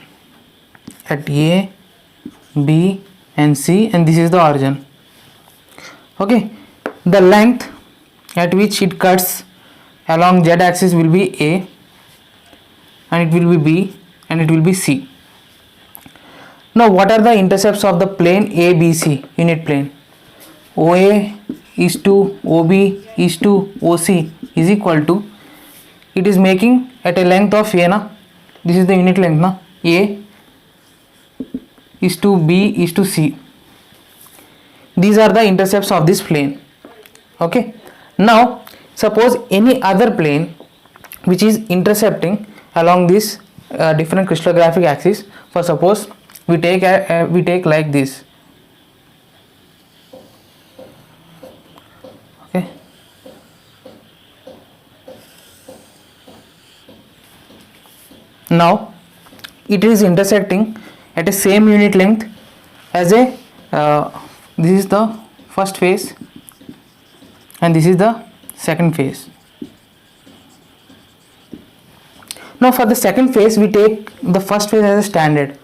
at A, B and C, and this is the origin. Okay, the length at which it cuts along Z axis will be A, and it will be B, and it will be C. Now what are the intercepts of the plane ABC unit plane? OA is to OB is to OC is equal to, it is making at a length of A na, this is the unit length na, A is to B is to C. These are the intercepts of this plane. Okay, now suppose any other plane which is intercepting along this different crystallographic axis. For suppose we take like this. Okay, now it is intersecting at a same unit length as a this is the first phase and this is the second phase. Now for the second phase we take the first phase as a standard.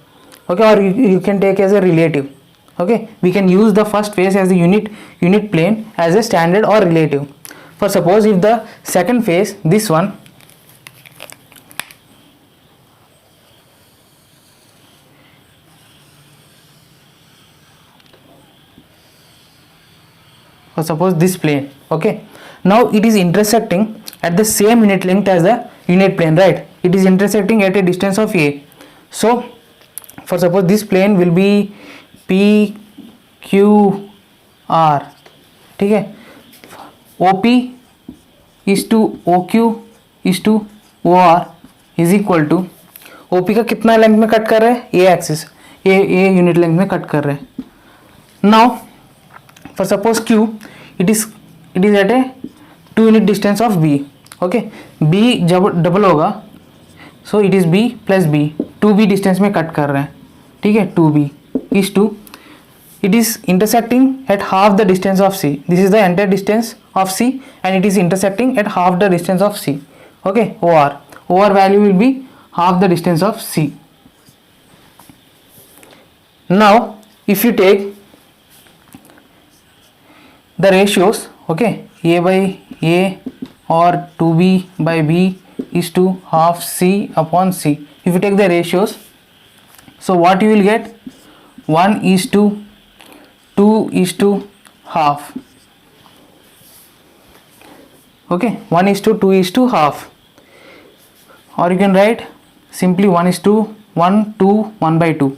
Okay, or you can take as a relative. Okay, we can use the first phase as the unit plane as a standard or relative. For suppose if the second phase, this one, for suppose this plane, okay, now it is intersecting at the same unit length as the unit plane, right? It is intersecting at a distance of A. So for suppose this plane will be P Q R, ठीक है. OP is to OQ is to OR is equal to, OP का कितना length में cut कर रहे हैं, A axis, A unit length में cut कर रहे हैं. Now for suppose Q, it is at a 2 unit distance of B. Okay, B जब डबल होगा so it is B plus B, 2B distance में कट कर रहे हैं, ठीक है. 2B is to, it is intersecting at half the distance of C. This is the entire distance of C and it is intersecting at half the distance of C. Okay, OR value will be half the distance of C. Now if you take the ratios, okay, A by A or 2B by B is to half C upon C. If you take the ratios, so what you will get, 1 is to 2 is to half. Okay, 1:2:half, or you can write simply 1:1:2.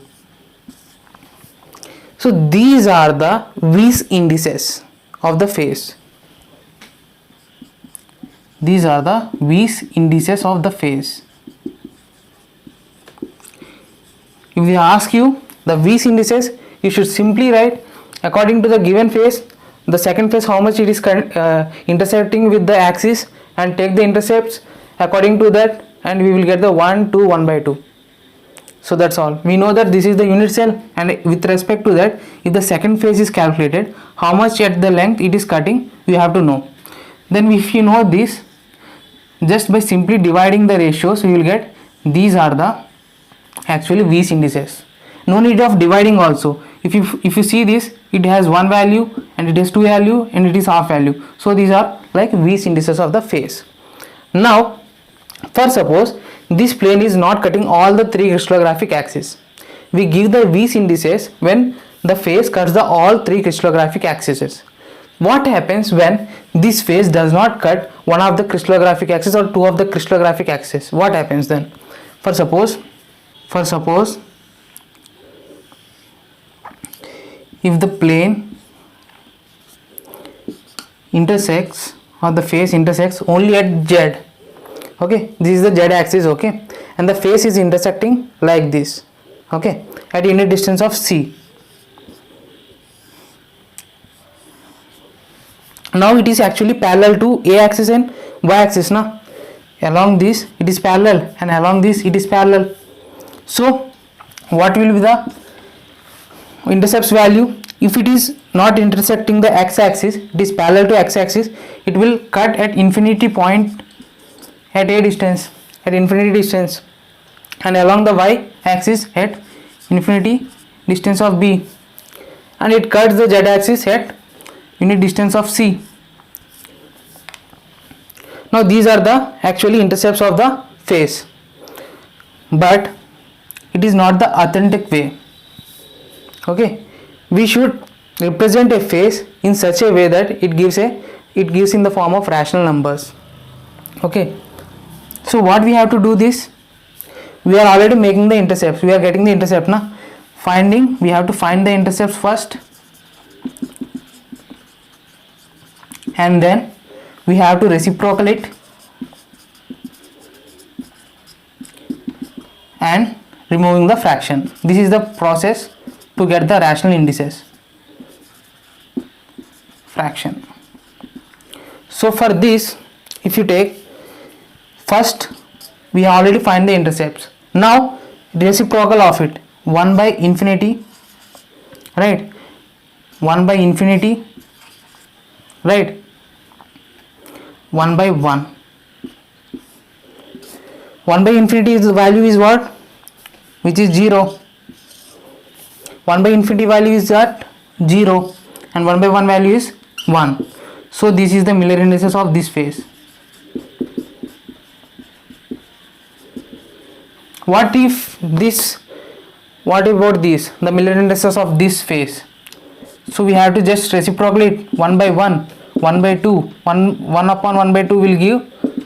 So these are the Weiss indices of the phase. These are the Weiss indices of the phase. If they ask you the Weiss indices, you should simply write according to the given phase, the second phase how much it is intersecting with the axis, and take the intercepts according to that, and we will get the 1, 2, 1/2. So that's all. We know that this is the unit cell, and with respect to that, if the second phase is calculated, how much at the length it is cutting, we have to know. Then if you know this, just by simply dividing the ratios, we will get these are the actually Weiss indices. No need of dividing also. If you see this, it has one value and it has two value and it is half value. So these are like Weiss indices of the phase. Now, for suppose this plane is not cutting all the three crystallographic axes. We give the Weiss indices when the phase cuts the all three crystallographic axes. What happens when this phase does not cut one of the crystallographic axes or two of the crystallographic axes? What happens then? For suppose if the plane intersects or the face intersects only at Z, okay, this is the Z axis, okay, and the face is intersecting like this, okay, at unit distance of C. Now it is actually parallel to A axis and Y axis. Now along this it is parallel and along this it is parallel. So what will be the intercepts value? If it is not intersecting the x axis, it is parallel to x axis, it will cut at infinity point at a distance, at infinity distance, and along the y axis at infinity distance of B, and it cuts the z axis at unit distance of C. Now these are the actually intercepts of the phase, but it is not the authentic way. Okay, we should represent a phase in such a way that it gives in the form of rational numbers. Okay, so what we have to do this, we are already making the intercepts, we are getting the intercept now. We have to find the intercepts first, and then we have to reciprocal it and removing the fraction. This is the process to get the rational indices, fraction. So for this, if you take first, we already find the intercepts. Now reciprocal of it, 1/infinity, right, 1/infinity, right, 1/1. 1/infinity is the value is what, which is 0. 1/infinity value is at 0 and 1/1 value is 1. So this is the Miller indices of this phase. What about this, the Miller indices of this phase? So we have to just reciprocally 1/1, 1/2, 1/1/2 will give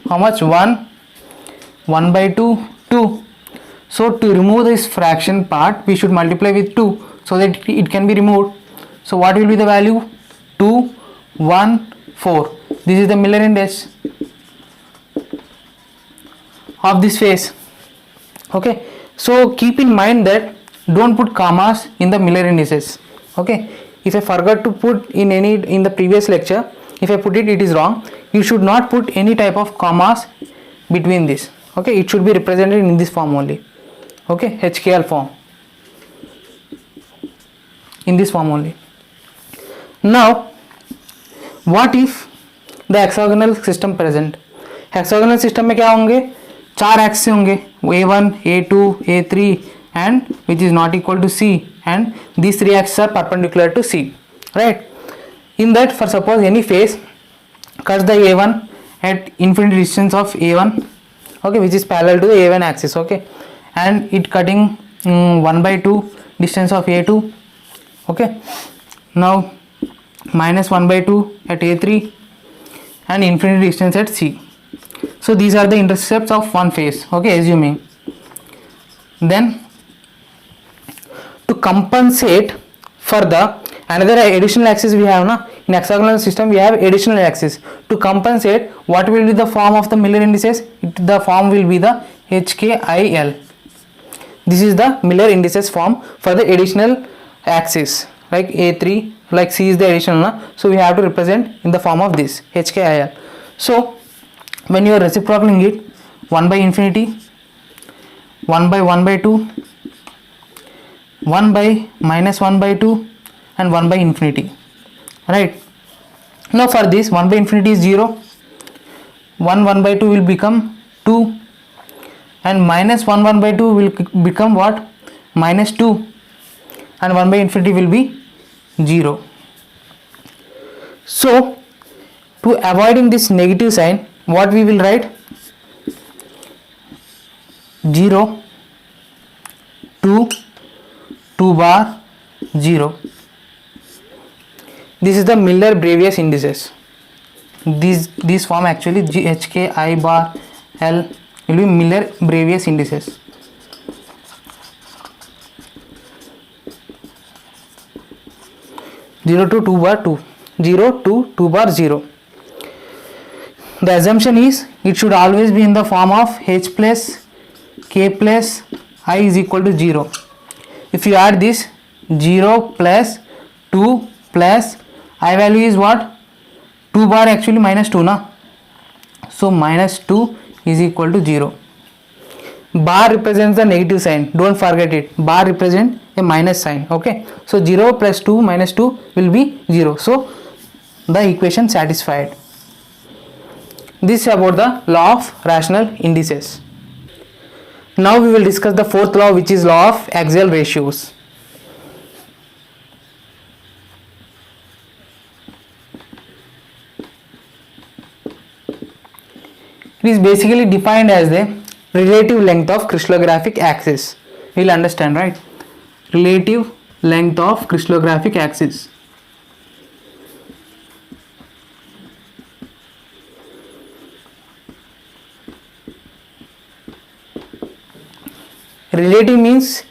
how much? 1/2, 2. So to remove this fraction part, we should multiply with 2 so that it can be removed. So what will be the value? 2, 1, 4. This is the Miller index of this phase. Okay, so keep in mind that don't put commas in the Miller indices. Okay, if I forgot to put in the previous lecture, if I put it, it is wrong. You should not put any type of commas between this. Okay, it should be represented in this form only. Okay, HKL form, in this form only. Now what if the hexagonal system present? Hexagonal system में क्या होंगे? 4 axes होंगे, A1, A2, A3 and which is not equal to C, and these 3 axes are perpendicular to C, right? In that, for suppose any phase cuts the A1 at infinite distance of A1, okay, which is parallel to the A1 axis, okay, and it cutting 1/2 distance of A2, okay. Now minus 1 by 2 at A3 and infinity distance at C. So these are the intercepts of one phase, okay, assuming. Then to compensate for the another additional axis we have na, in hexagonal system we have additional axis. To compensate, what will be the form of the Miller indices? The form will be the HKIL. This is the Miller indices form for the additional axis, like A3, like C is the additional na? So we have to represent in the form of this HKIL. So when you are reciprocaling it, 1 by infinity, 1 by 1 by 2, 1 by minus 1 by 2 and 1 by infinity, right? Now for this 1 by infinity is 0, 1 by 2 will become 2 and minus 1 by 2 will become what? Minus 2 and 1 by infinity will be 0. So to avoiding this negative sign, what we will write? 0, 2, 2 bar, 0. This is the Miller-Brevius indices. This form actually HK I bar L will be Miller-Brevius indices. Zero to 2 bar 2, 0 to 2 bar 0. The assumption is it should always be in the form of H plus K plus I is equal to 0. If you add this 0 plus 2 plus I value is what? 2 bar actually minus 2 na. So minus 2 is equal to 0. Bar represents the negative sign. Don't forget it. Bar represents a minus sign. Okay. So 0 plus 2 minus 2 will be 0. So the equation satisfied. This is about the law of rational indices. Now we will discuss the fourth law, which is law of axial ratios. It is basically defined as the relative length of crystallographic axis. You will understand, right? Relative length of crystallographic axis. Relative means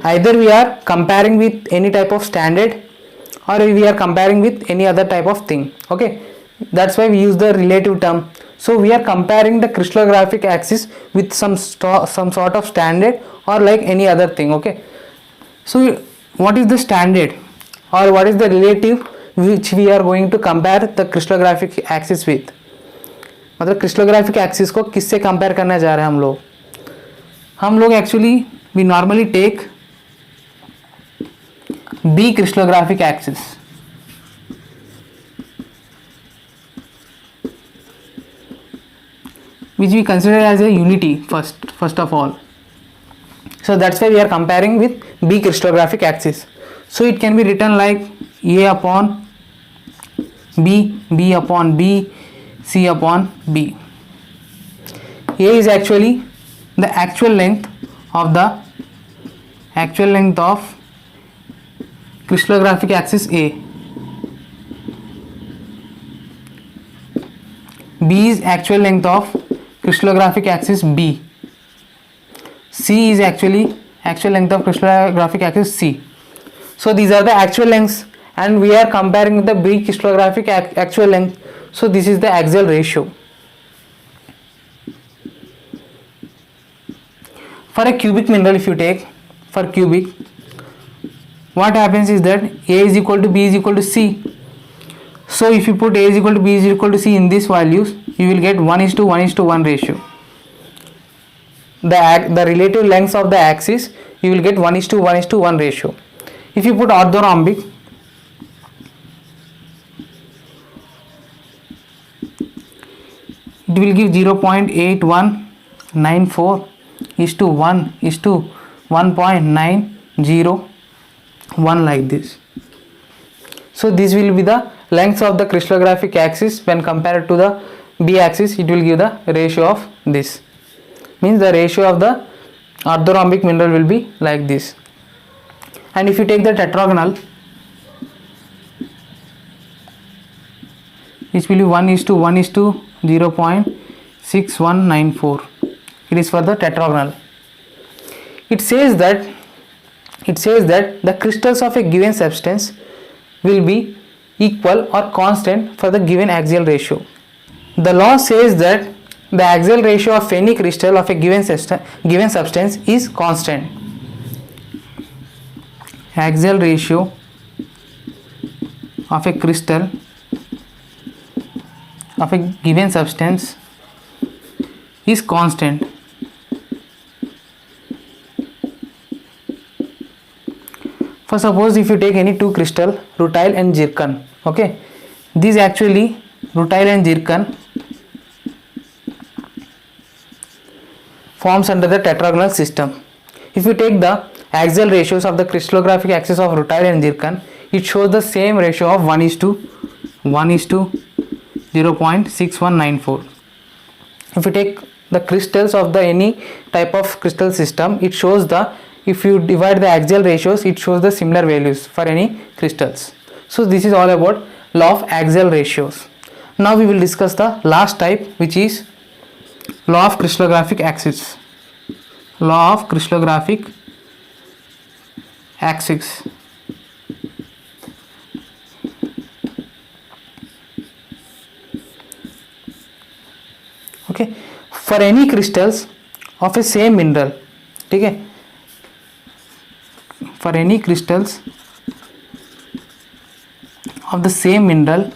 either we are comparing with any type of standard or we are comparing with any other type of thing. Okay, that's why we use the relative term. So we are comparing the crystallographic axis with some sort of standard or like any other thing. Okay, so what is the standard or what is the relative which we are going to compare the crystallographic axis with? मतलब crystallographic axis को किससे compare करना चाह रहे हैं हम लोग actually we normally take B crystallographic axis. Which we consider as a unity first of all. So that's why we are comparing with B crystallographic axis. So it can be written like A upon B, B upon B, C upon B. A is actually the actual length of crystallographic axis A. B is actual length of crystallographic axis B. C is actually actual length of crystallographic axis C. So these are the actual lengths and we are comparing with the B crystallographic actual length. So this is the axial ratio. For a cubic mineral, if you take for cubic, what happens is that A is equal to B is equal to C. So if you put A is equal to B is equal to C in these values, you will get 1:1:1 ratio. The relative lengths of the axis, you will get 1:1:1 ratio. If you put orthorhombic, it will give 0.8194 is to 1 is to 1.901 like this. So this will be the lengths of the crystallographic axis when compared to the B axis. It will give the ratio of this. Means the ratio of the orthorhombic mineral will be like this. And if you take the tetragonal, which will be 1:1:0.6194. It is for the tetragonal. It says that the crystals of a given substance will be equal or constant for the given axial ratio. The law says that the axial ratio of any crystal of a given substance is constant. Axial ratio of a crystal of a given substance is constant. For suppose if you take any two crystal, rutile and zircon, okay, these actually rutile and zircon forms under the tetragonal system. If you take the axial ratios of the crystallographic axis of rutile and zircon, it shows the same ratio of 1:0.6194. If you take the crystals of the any type of crystal system, it shows the, if you divide the axial ratios, it shows the similar values for any crystals. So this is all about law of axial ratios. Now we will discuss the last type, which is law of crystallographic axis. Law of crystallographic axis. Okay, for any crystals of a same mineral, okay, for any crystals of the same mineral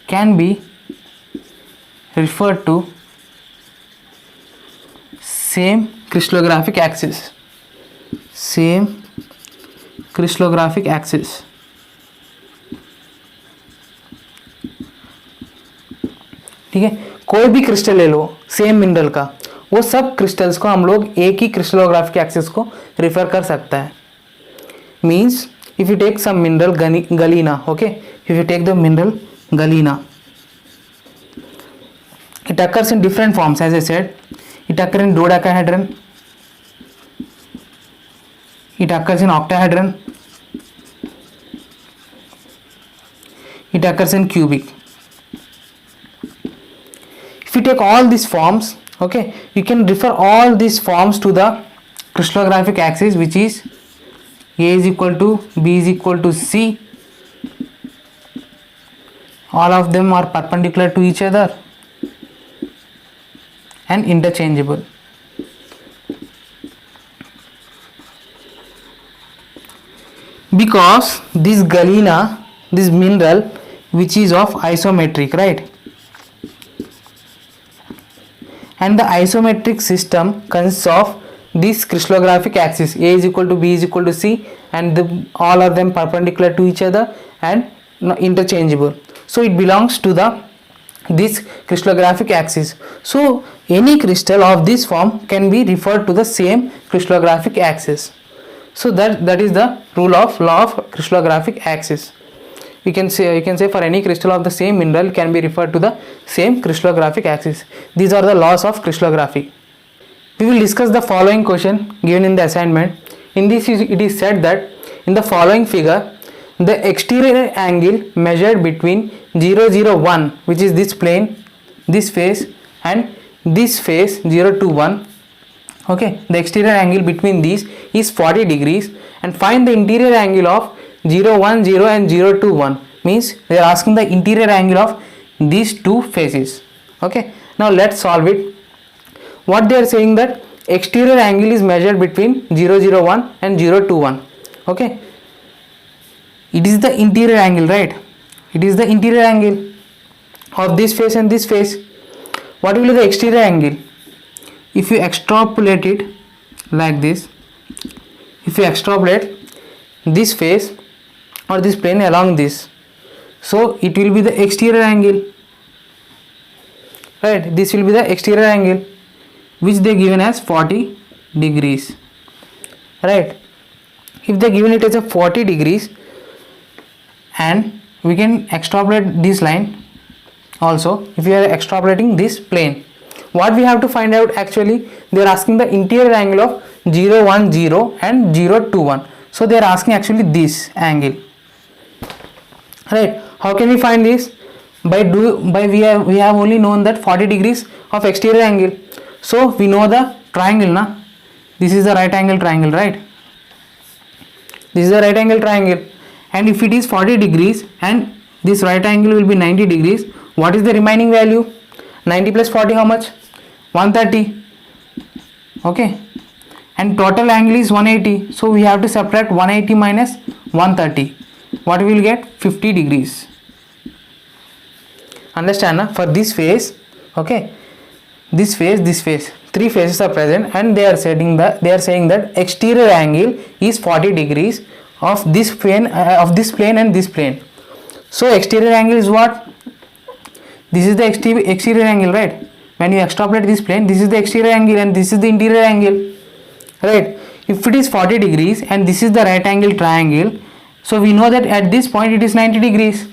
can be referred to same crystallographic axis. Same crystallographic axis. ठीक है, कोई भी crystal ले लो same mineral का, वो सब crystals को हम लोग एक ही क्रिस्टलोग्राफिक एक्सिस को रिफर कर सकता है. Means if you take some mineral galena, okay, if you take the mineral galena, it occurs in different forms. As I said, it occurs in dodecahedron, it occurs in octahedron, it occurs in cubic. If you take all these forms, okay, you can refer all these forms to the crystallographic axis, which is A is equal to B is equal to C. All of them are perpendicular to each other and interchangeable. Because this galena, this mineral, which is of isometric, right? And the isometric system consists of this crystallographic axis, A is equal to B is equal to C, and all of them perpendicular to each other and interchangeable. So it belongs to this crystallographic axis. So any crystal of this form can be referred to the same crystallographic axis. So that is the rule of law of crystallographic axis. You can say for any crystal of the same mineral can be referred to the same crystallographic axis. These are the laws of crystallography. We will discuss the following question given in the assignment. In this it is said that in the following figure, the exterior angle measured between 0, 0, 1, which is this plane, this face, and this face 0 to 1, okay, the exterior angle between these is 40 degrees, and find the interior angle of 0, 1, 0 and 0 to 1. Means they are asking the interior angle of these two faces. Okay, now let's solve it. What they are saying that exterior angle is measured between 0, 0, 1 and 0 to 1. Okay, it is the interior angle, right? It is the interior angle of this face and this face. What will be the exterior angle? If you extrapolate it like this, if you extrapolate this face or this plane along this, so it will be the exterior angle, right? This will be the exterior angle, which they given as 40 degrees, right? If they given it as a 40 degrees, and we can extrapolate this line also. If we are extrapolating this plane, what we have to find out, actually they are asking the interior angle of 0 1 0 and 0 2 1. So they are asking actually this angle, right? How can we find this? We have only known that 40 degrees of exterior angle. So we know the triangle na. This is the right angle triangle, right? This is the right angle triangle, and if it is 40 degrees and this right angle will be 90 degrees, what is the remaining value? 90 plus 40 how much? 130. Okay, and total angle is 180, so we have to subtract 180 minus 130. What we will get? 50 degrees. Understand na? For this face, okay, this face, three faces are present, and they are saying that exterior angle is 40 degrees of this plane and this plane. So exterior angle is what? This is the exterior angle, right? When you extrapolate this plane, this is the exterior angle and this is the interior angle, right? If it is 40 degrees and this is the right angle triangle, so we know that at this point it is 90 degrees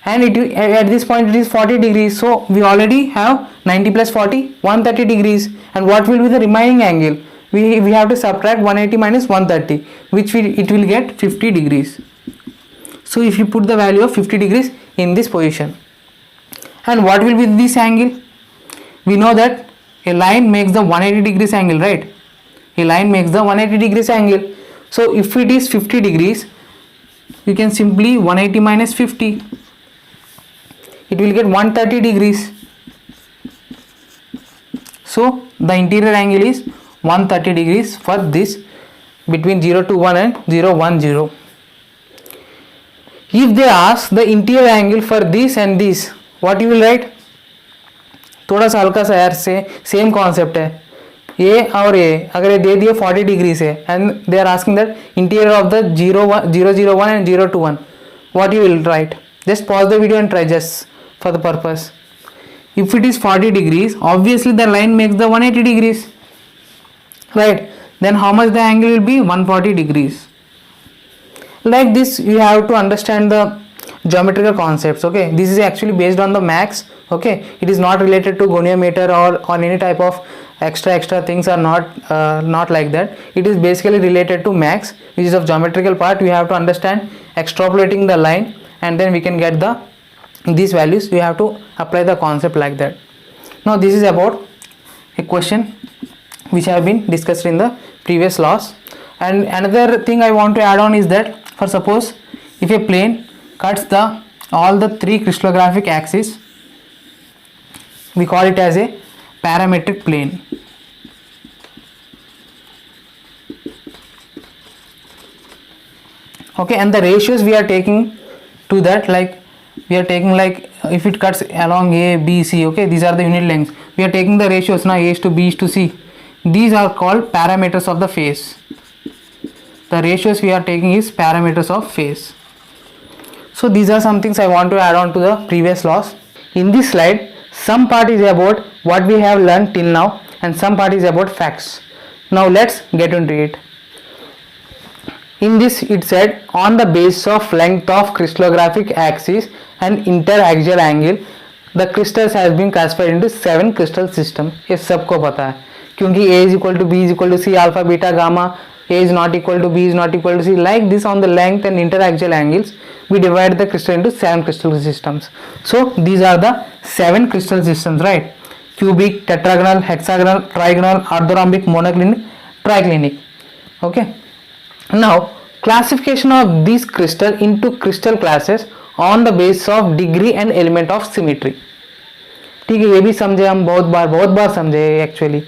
and at this point it is 40 degrees. So we already have 90 plus 40, 130 degrees. And what will be the remaining angle? We have to subtract 180 minus 130, which it will get 50 degrees. So if you put the value of 50 degrees in this position, and what will be this angle? We know that a line makes the 180 degrees angle, right? A line makes the 180 degrees angle. So if it is 50 degrees, you can simply 180 minus 50. It will get 130 degrees. So the interior angle is 130 degrees for this between 0 to 1 and 0 1 0. If they ask the interior angle for this and this, what you will write? थोड़ा सा हल्का सा यार से same concept है. ए और ए अगर ये दे दिए 40 डिग्री से and they are asking that interior of the 0 0 1 and 0 2 1, what you will write? Just pause the video and try just for the purpose. If it is 40 degrees, obviously the line makes the 180 degrees, right? Then how much the angle will be? 140 degrees. Like this you have to understand the geometrical concepts. Okay, this is actually based on the max. Okay, it is not related to goniometer or any type of extra things are not like that. It is basically related to max, which is of geometrical part. We have to understand extrapolating the line and then we can get these values. We have to apply the concept like that. Now this is about a question which have been discussed in the previous class. And another thing I want to add on is that, for suppose if a plane cuts all the three crystallographic axes, we call it as a parametric plane. Okay, and the ratios we are taking to that, like we are taking like if it cuts along A, B, C, okay, these are the unit lengths. We are taking the ratios now, A is to B is to C. These are called parameters of the face. The ratios we are taking is parameters of face. So these are some things I want to add on to the previous laws. In this slide, some part is about what we have learned till now and some part is about facts. Now let's get into it. In this it said, on the basis of length of crystallographic axis and interaxial angle, the crystals has been classified into 7 crystal system. ये सबको पता है क्योंकि A is equal to B is equal to C, alpha, beta, gamma, A is not equal to B is not equal to C. Like this, on the length and interaxial angles, we divide the crystal into 7 crystal systems. So these are the 7 crystal systems, right? Cubic, tetragonal, hexagonal, trigonal, orthorhombic, monoclinic, triclinic. Okay. Now classification of these crystal into crystal classes on the basis of degree and element of symmetry. ठीक है, ये भी समझे हम बहुत बार समझे actually.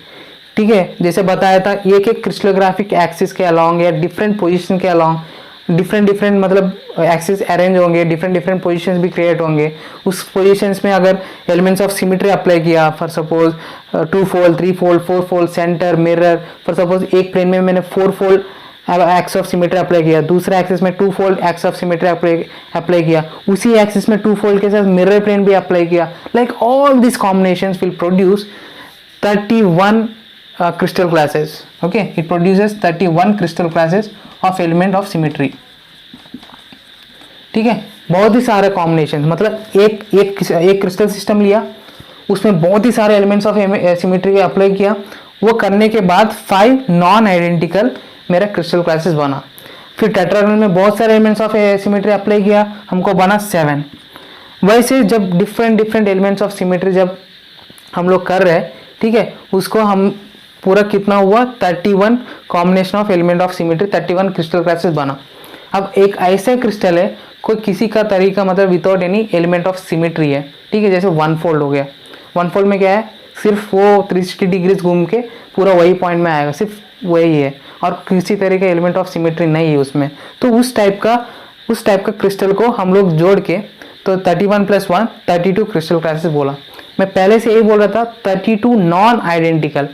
ठीक है, जैसे बताया था एक एक क्रिस्टलोग्राफिक एक्सिस के अलॉन्ग या डिफरेंट पोजीशन के अलॉन्ग डिफरेंट मतलब एक्सिस अरेंज होंगे, डिफरेंट पोजीशंस भी क्रिएट होंगे. उस पोजीशंस में अगर एलिमेंट्स ऑफ सिमेट्री अप्लाई किया, for suppose 2 fold 3 fold 4 fold centre mirror, for suppose एक प्लेन में मैंने 4 fold axis of symmetry apply किया, दूसरे एक्सिस में 2 fold axis of symmetry apply किया, उसी एक्सिस में 2 फोल्ड के साथ मिरर प्लेन भी अप्लाई किया. Like all this combinations will produce 31 crystal classes. Okay, it produces 31 crystal classes of element of symmetry. ठीक है, बहुत ही सारे कॉम्बिनेशन, मतलब एक क्रिस्टल सिस्टम लिया, उसमें बहुत ही सारे एलिमेंट्स ऑफ सिमेट्री अप्लाई किया वो करने के बाद 5 नॉन आइडेंटिकल मेरा क्रिस्टल क्लासेस बना। फिर टेट्रागोनल में बहुत सारे एलिमेंट्स ऑफ सिमेट्री अप्लाई किया, हमको बना 7। वैसे जब डिफरेंट एलिमेंट्स ऑफ सिमेट्री जब हम लोग कर रहे हैं, ठीक है, उसको हम पूरा कितना हुआ 31 combination of element of symmetry, 31 crystal classes बना। अब एक ऐसे क्रिस्टल है कोई किसी का तरीका मतलब without any element of symmetry है, ठीक है, जैसे वन फोल्ड हो गया। वन फोल्ड में क्या है, सिर्फ वो 360 डिग्रीज घूम के पूरा वही पॉइंट में आएगा, सिर्फ वही है और किसी तरह का एलिमेंट ऑफ सिमेट्री नहीं है उसमें। तो उस टाइप का क्रिस्टल को हम लोग जोड़ के तो 31 + 1 32 क्रिस्टल क्लासेस बोला। मैं पहले से यही बोल रहा था 32 non identical,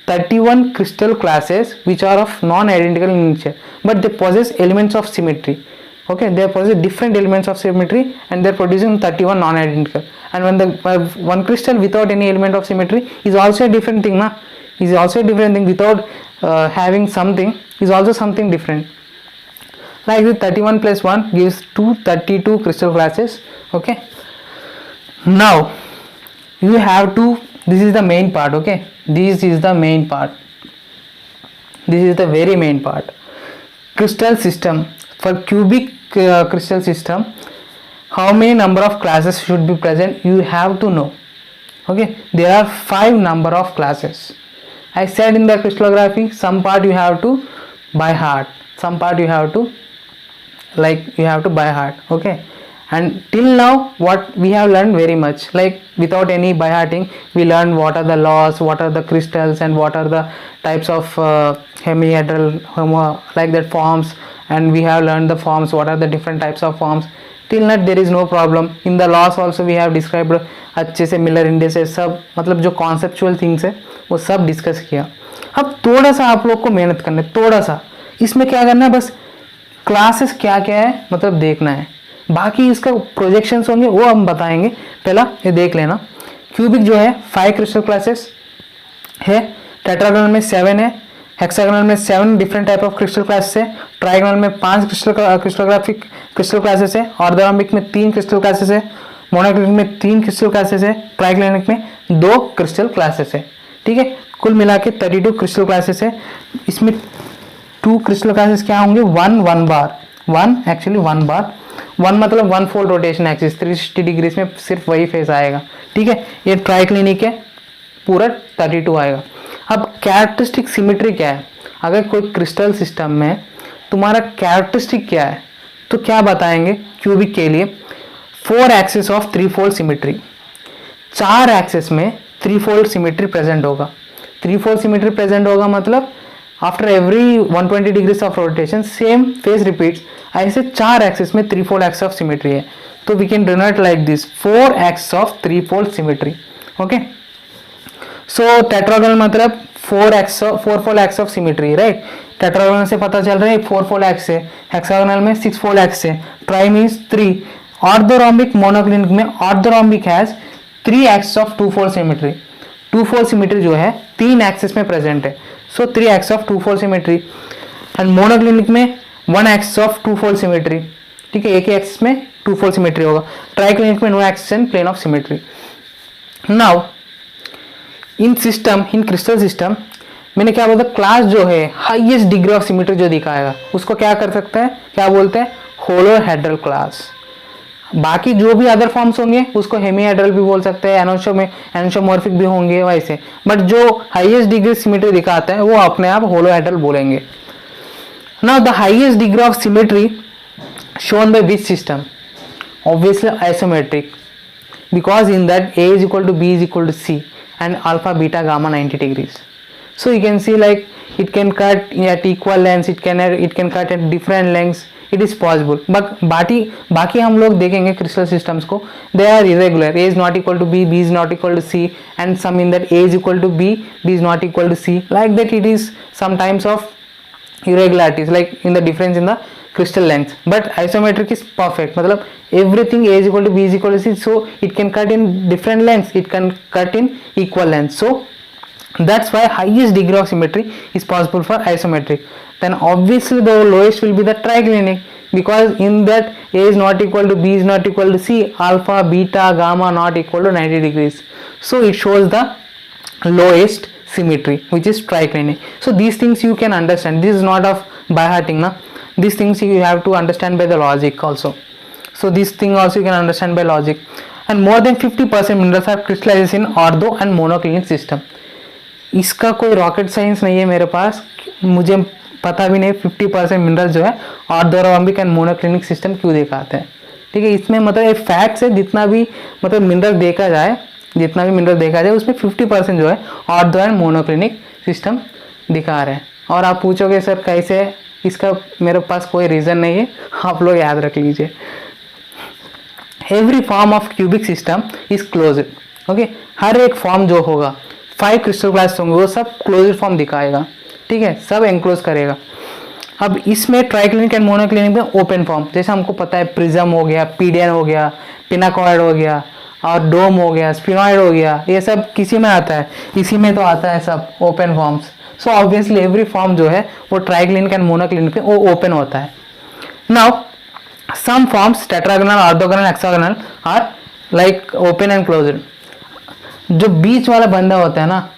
31 crystal classes which are of non-identical in nature but they possess elements of symmetry. Okay, they possess different elements of symmetry and they are producing 31 non-identical. And when the one crystal without any element of symmetry is also a different thing, na? Is also a different thing without having something is also something different. Like the 31 + 1 gives 32 crystal classes. Okay. Now you have to. This is the main part. Okay. This is the main part. This is the very main part. Crystal system. For cubic crystal system, how many number of classes should be present? You have to know. Okay. There are 5 number of classes. I said in the crystallography, some part you have to by heart. Some part you have to by heart. Okay. And till now what we have learned very much, like without any by hearting we learned what are the laws, what are the crystals, and what are the types of hemihedral like that forms, and we have learned the forms, what are the different types of forms. Till now there is no problem. In the laws also we have described अच्छे से Miller indices सब, मतलब जो conceptual things है वो सब discuss किया। अब थोड़ा सा आप लोग को मेहनत करना है, थोड़ा सा इसमें क्या करना है, बस क्लासेस क्या क्या है मतलब देखना है, बाकी इसका प्रोजेक्शंस होंगे वो हम बताएंगे। पहला ये देख लेना, क्यूबिक जो है 5 क्रिस्टल क्लासेस है, टेट्रागोनल में 7 है, हेक्सागोनल में 7 different type of crystal classes है, ट्राइगोनल में 5 क्रिस्टलोग्राफिक क्रिस्टल क्लासेस है, ऑर्थोरॉम्बिक में 3 क्रिस्टल क्लासेस है, मोनोक्लिनिक में 3 क्रिस्टल क्लासेस है, ट्राइक्लिनिक में 2 क्रिस्टल क्लासेस है। ठीक है, कुल मिला के 32 क्रिस्टल क्लासेस है। इसमें 2 क्रिस्टल क्लासेस क्या होंगे, 1 बार, 1 बार, 1 मतलब 1 फोल्ड रोटेशन एक्सिस 360 डिग्रीज में सिर्फ वही फेस आएगा। ठीक है, ये ट्राइक्लिनिक है, पूरा 32 आएगा। अब कैरेक्टरिस्टिक सिमेट्री क्या है, अगर कोई क्रिस्टल सिस्टम में तुम्हारा कैरेक्टरिस्टिक क्या है तो क्या बताएंगे, क्यूबिक के लिए 4 axis of 3 fold symmetry, 4 axis में 3 फोल्ड सिमेट्री प्रेजेंट होगा। 3 फोल्ड सिमेट्री प्रेजेंट होगा मतलब after every 120 degrees of rotation same face repeats, ऐसे 4 एक्सिस में 3 फोल्ड एक्सिस ऑफ सिमेट्री है। तो we can denote like this 4 axis of 3 fold symmetry. Okay, so tetragonal मतलब 4 fold axis of symmetry, right. Tetragonal से पता चल रहा है 4 फोल्ड एक्सिस है, हेक्सागोनल में 6 फोल्ड एक्सिस है, ट्राई मींस 3। ऑर्थोरॉम्बिक मोनोक्लिनिक में orthorhombic has 3 axis of 2 fold symmetry. 2 fold symmetry जो है 3 एक्सिस में प्रेजेंट है, so 3 axis of 2 fold symmetry. And monoclinic में 1 एक्सिस ऑफ 2 फोल्ड सिमेट्री। ठीक है, एक ही एक्सिस में 2 फोल्ड सिमेट्री होगा। ट्राइक्लिनिक में no axis and plane of symmetry. Now in system, in crystal system मैंने क्या बोला, क्लास जो है हाईएस्ट डिग्री ऑफ सिमेट्री जो दिखाएगा उसको क्या कर सकते हैं, क्या बोलते हैं, होलोहेड्रल क्लास। बाकी जो भी अदर फॉर्म्स होंगे उसको हेमीहेड्रल भी बोल सकते हैं, एनोशोमॉर्फिक भी होंगे वैसे, बट जो हाईएस्ट डिग्री सिमेट्री दिखाता है वो अपने आप होलोहेड्रल बोलेंगे। Now the highest degree of symmetry shown by which system? Obviously isometric, because in that A is equal to B is equal to C and alpha beta gamma 90 degrees. So you can see like it can cut at equal lengths, it can cut at different lengths, it is possible. But बाकी हम लोग देखेंगे crystal systems को, they are irregular. A is not equal to B, B is not equal to C, and some in that A is equal to B, B is not equal to C. Like that it is sometimes of irregularities, like in the difference in the crystal length. But isometric is perfect, मतलब everything A is equal to B is equal to C, so it can cut in different lengths, it can cut in equal lengths. So that's why highest degree of symmetry is possible for isometric. Then obviously the lowest will be the triclinic, because in that A is not equal to B is not equal to C, alpha beta gamma not equal to 90 degrees. So it shows the lowest symmetry, which is triclinic. So these things you can understand. This is not of by hearting, na. These things you have to understand by the logic also. So this thing also you can understand by logic. And more than 50% minerals are crystallized in ortho and monoclinic system. इसका कोई rocket science नहीं है मेरे पास, मुझे पता भी नहीं 50% mineral जो है ऑर्थोरोम्बिक एंड मोनोक्लिनिक सिस्टम क्यों दिखाते हैं, ठीक है। इसमें मतलब एक फैक्ट है, जितना भी मतलब मिनरल देखा जाए उसमें 50% जो है ऑर्थो एंड मोनोक्लिनिक सिस्टम दिखा रहे हैं। और आप पूछोगे सर कैसे, इसका मेरे पास कोई रीज़न नहीं है, आप लोग याद रख लीजिए। Every form of cubic system is closed, okay. हर एक फॉर्म जो होगा 5 क्रिस्टल क्लास होंगे वो सब क्लोज्ड फॉर्म दिखाएगा, ठीक है, सब एनक्लोज करेगा। अब इसमें ट्राइक्लिनिक एंड मोनोक्लिनिक में ओपन फॉर्म, जैसे हमको पता है प्रिज्म हो गया, पीडियन हो गया, पिनाकॉइड हो गया और डोम हो गया, स्फिनॉइड हो गया, ये सब किसी में आता है, इसी में तो आता है सब open forms. So obviously every form जो है वो ट्राइक्लिनिक एंड मोनोक्लिनिक में वो ओपन होता है। Now some forms tetragonal, orthogonal, hexagonal are like open and closed. जो बीच वाला बंदा होता है ना,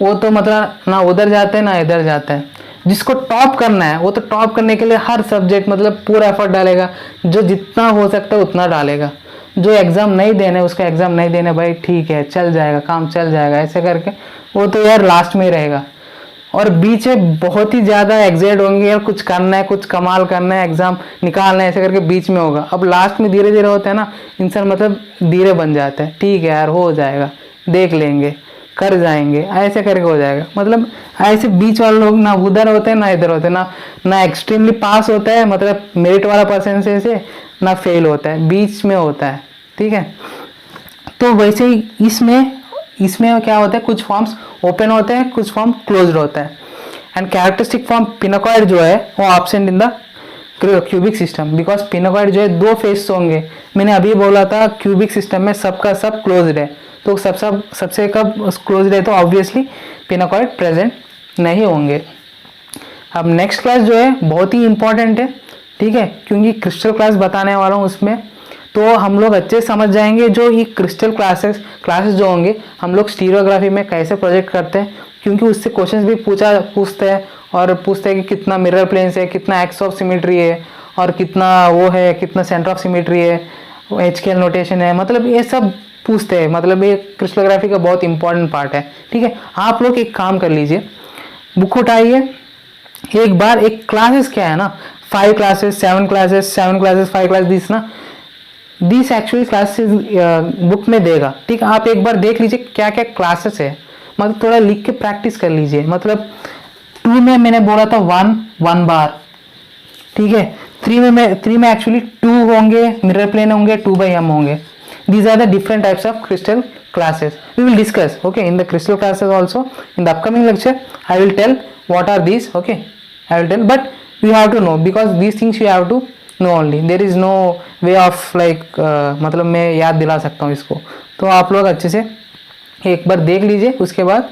वो तो मतलब ना उधर जाते हैं ना इधर जाते हैं। जिसको टॉप करना है वो तो टॉप करने के लिए हर सब्जेक्ट मतलब पूरा एफर्ट डालेगा, जो जितना हो सकता है उतना डालेगा। जो एग्ज़ाम नहीं देने उसका एग्ज़ाम नहीं देने, भाई ठीक है चल जाएगा, काम चल जाएगा, ऐसे करके वो तो यार लास्ट में ही रहेगा। और बीच में बहुत ही ज़्यादा एग्जैक्ट होंगे, यार कुछ करना है, कुछ कमाल करना है, एग्ज़ाम निकालना है, ऐसे करके बीच में होगा। अब लास्ट में धीरे धीरे होता है ना, इंसान मतलब धीरे बन जाता है, ठीक है यार हो जाएगा, देख लेंगे, कर जाएंगे, ऐसे करके हो जाएगा। मतलब ऐसे बीच वाले लोग ना उधर होते हैं ना इधर होते हैं, ना एक्सट्रीमली पास होता है मतलब मेरिट वाला परसेंटेज से, ना फेल होता है, बीच में होता है, ठीक है। तो वैसे ही इसमें क्या होता है, कुछ फॉर्म्स ओपन होते हैं, कुछ फॉर्म क्लोज्ड होता है। एंड कैरेक्टरिस्टिक फॉर्म पिनोकॉइड जो है वो absent in the cubic system, because pinacoid जो है 2 फेस होंगे। मैंने अभी बोला था क्यूबिक सिस्टम में सबका सब क्लोज्ड है, तो सबसे कब क्लोज्ड है, तो ऑब्वियसली पिनोकॉइड प्रेजेंट नहीं होंगे। अब नेक्स्ट क्लास जो है बहुत ही इंपॉर्टेंट है, ठीक है, क्योंकि क्रिस्टल क्लास बताने वाला हूँ उसमें, तो हम लोग अच्छे समझ जाएंगे जो ये क्रिस्टल क्लासेस जो होंगे हम लोग स्टीरियोग्राफी में कैसे प्रोजेक्ट करते हैं, क्योंकि उससे क्वेश्चंस भी पूछते हैं और पूछते हैं कि कितना मिरर प्लेन्स है, कितना एक्स ऑफ सिमेट्री है, और कितना वो है, कितना सेंटर ऑफ सिमेट्री है, HKL नोटेशन है, मतलब ये सब पूछते हैं। मतलब ये क्रिस्टलोग्राफी का बहुत इंपॉर्टेंट पार्ट है, ठीक है। आप लोग एक काम कर लीजिए, बुक उठाइए एक बार, एक क्लासेस क्या है ना, 5 classes 7 classes 5 class this actually classes book में देगा, ठीक है। आप एक बार देख लीजिए क्या क्या क्लासेस है, मतलब थोड़ा लिख के प्रैक्टिस कर लीजिए। मतलब 2 में मैंने बोला था 1 बार, ठीक है। 3 में एक्चुअली 2 होंगे, मिरर प्लेन होंगे, 2/m होंगे। These are the different types of crystal classes. We will discuss, okay, in the crystal classes also. In the upcoming lecture, I will tell what are these, okay. I will tell, but you have to know because these things you have to know only. There is no way of like मतलब मैं याद दिला सकता हूँ इसको, तो आप लोग अच्छे से एक बार देख लीजिए, उसके बाद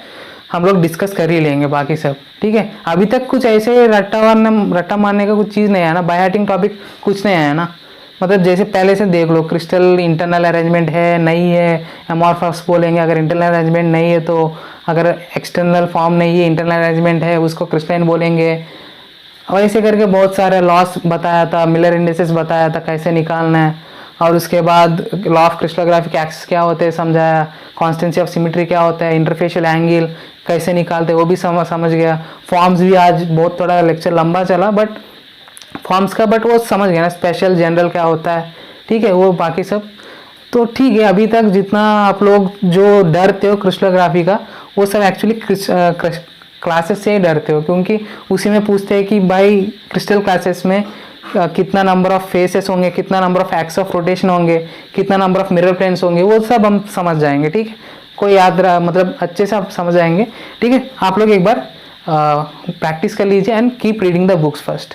हम लोग डिस्कस कर ही लेंगे बाकी सब, ठीक है। अभी तक कुछ ऐसे रट्टा मारने का कुछ चीज़ नहीं आया ना, बाय हार्टिंग टॉपिक कुछ नहीं आया ना। मतलब जैसे पहले से देख लो, क्रिस्टल इंटरनल अरेंजमेंट है नहीं है, एमॉर्फस बोलेंगे अगर इंटरनल अरेंजमेंट नहीं है तो, अगर एक्सटर्नल फॉर्म नहीं है इंटरनल अरेंजमेंट है उसको क्रिस्टलाइन बोलेंगे। और ऐसे करके बहुत सारे लॉस बताया था, मिलर इंडिसेस बताया था कैसे निकालना है, और उसके बाद लॉ ऑफ क्रिस्टलोग्राफिक एक्सिस क्या होते हैं समझाया, कॉन्स्टेंसी ऑफ सिमेट्री क्या होता है, इंटरफेशियल एंगल कैसे निकालते हैं वो भी समझ गया। फॉर्म्स भी आज बहुत थोड़ा लेक्चर लंबा चला बट फॉर्म्स का, बट वो समझ गया ना, स्पेशल जनरल क्या होता है, ठीक है, वो बाकी सब तो ठीक है। अभी तक जितना आप लोग जो डरते हो क्रिस्टलोग्राफी का, वो सब एक्चुअली क्लासेस से ही डरते हो, क्योंकि उसी में पूछते हैं कि भाई क्रिस्टल क्लासेस में कितना नंबर ऑफ फेसेस होंगे, कितना number of axis of rotation होंगे, कितना नंबर ऑफ मिरर प्लेन्स होंगे, वो सब हम समझ जाएंगे, ठीक है। कोई याद रहा मतलब अच्छे से आप समझ जाएंगे, ठीक है। आप लोग एक बार प्रैक्टिस कर लीजिए and keep reading the books first.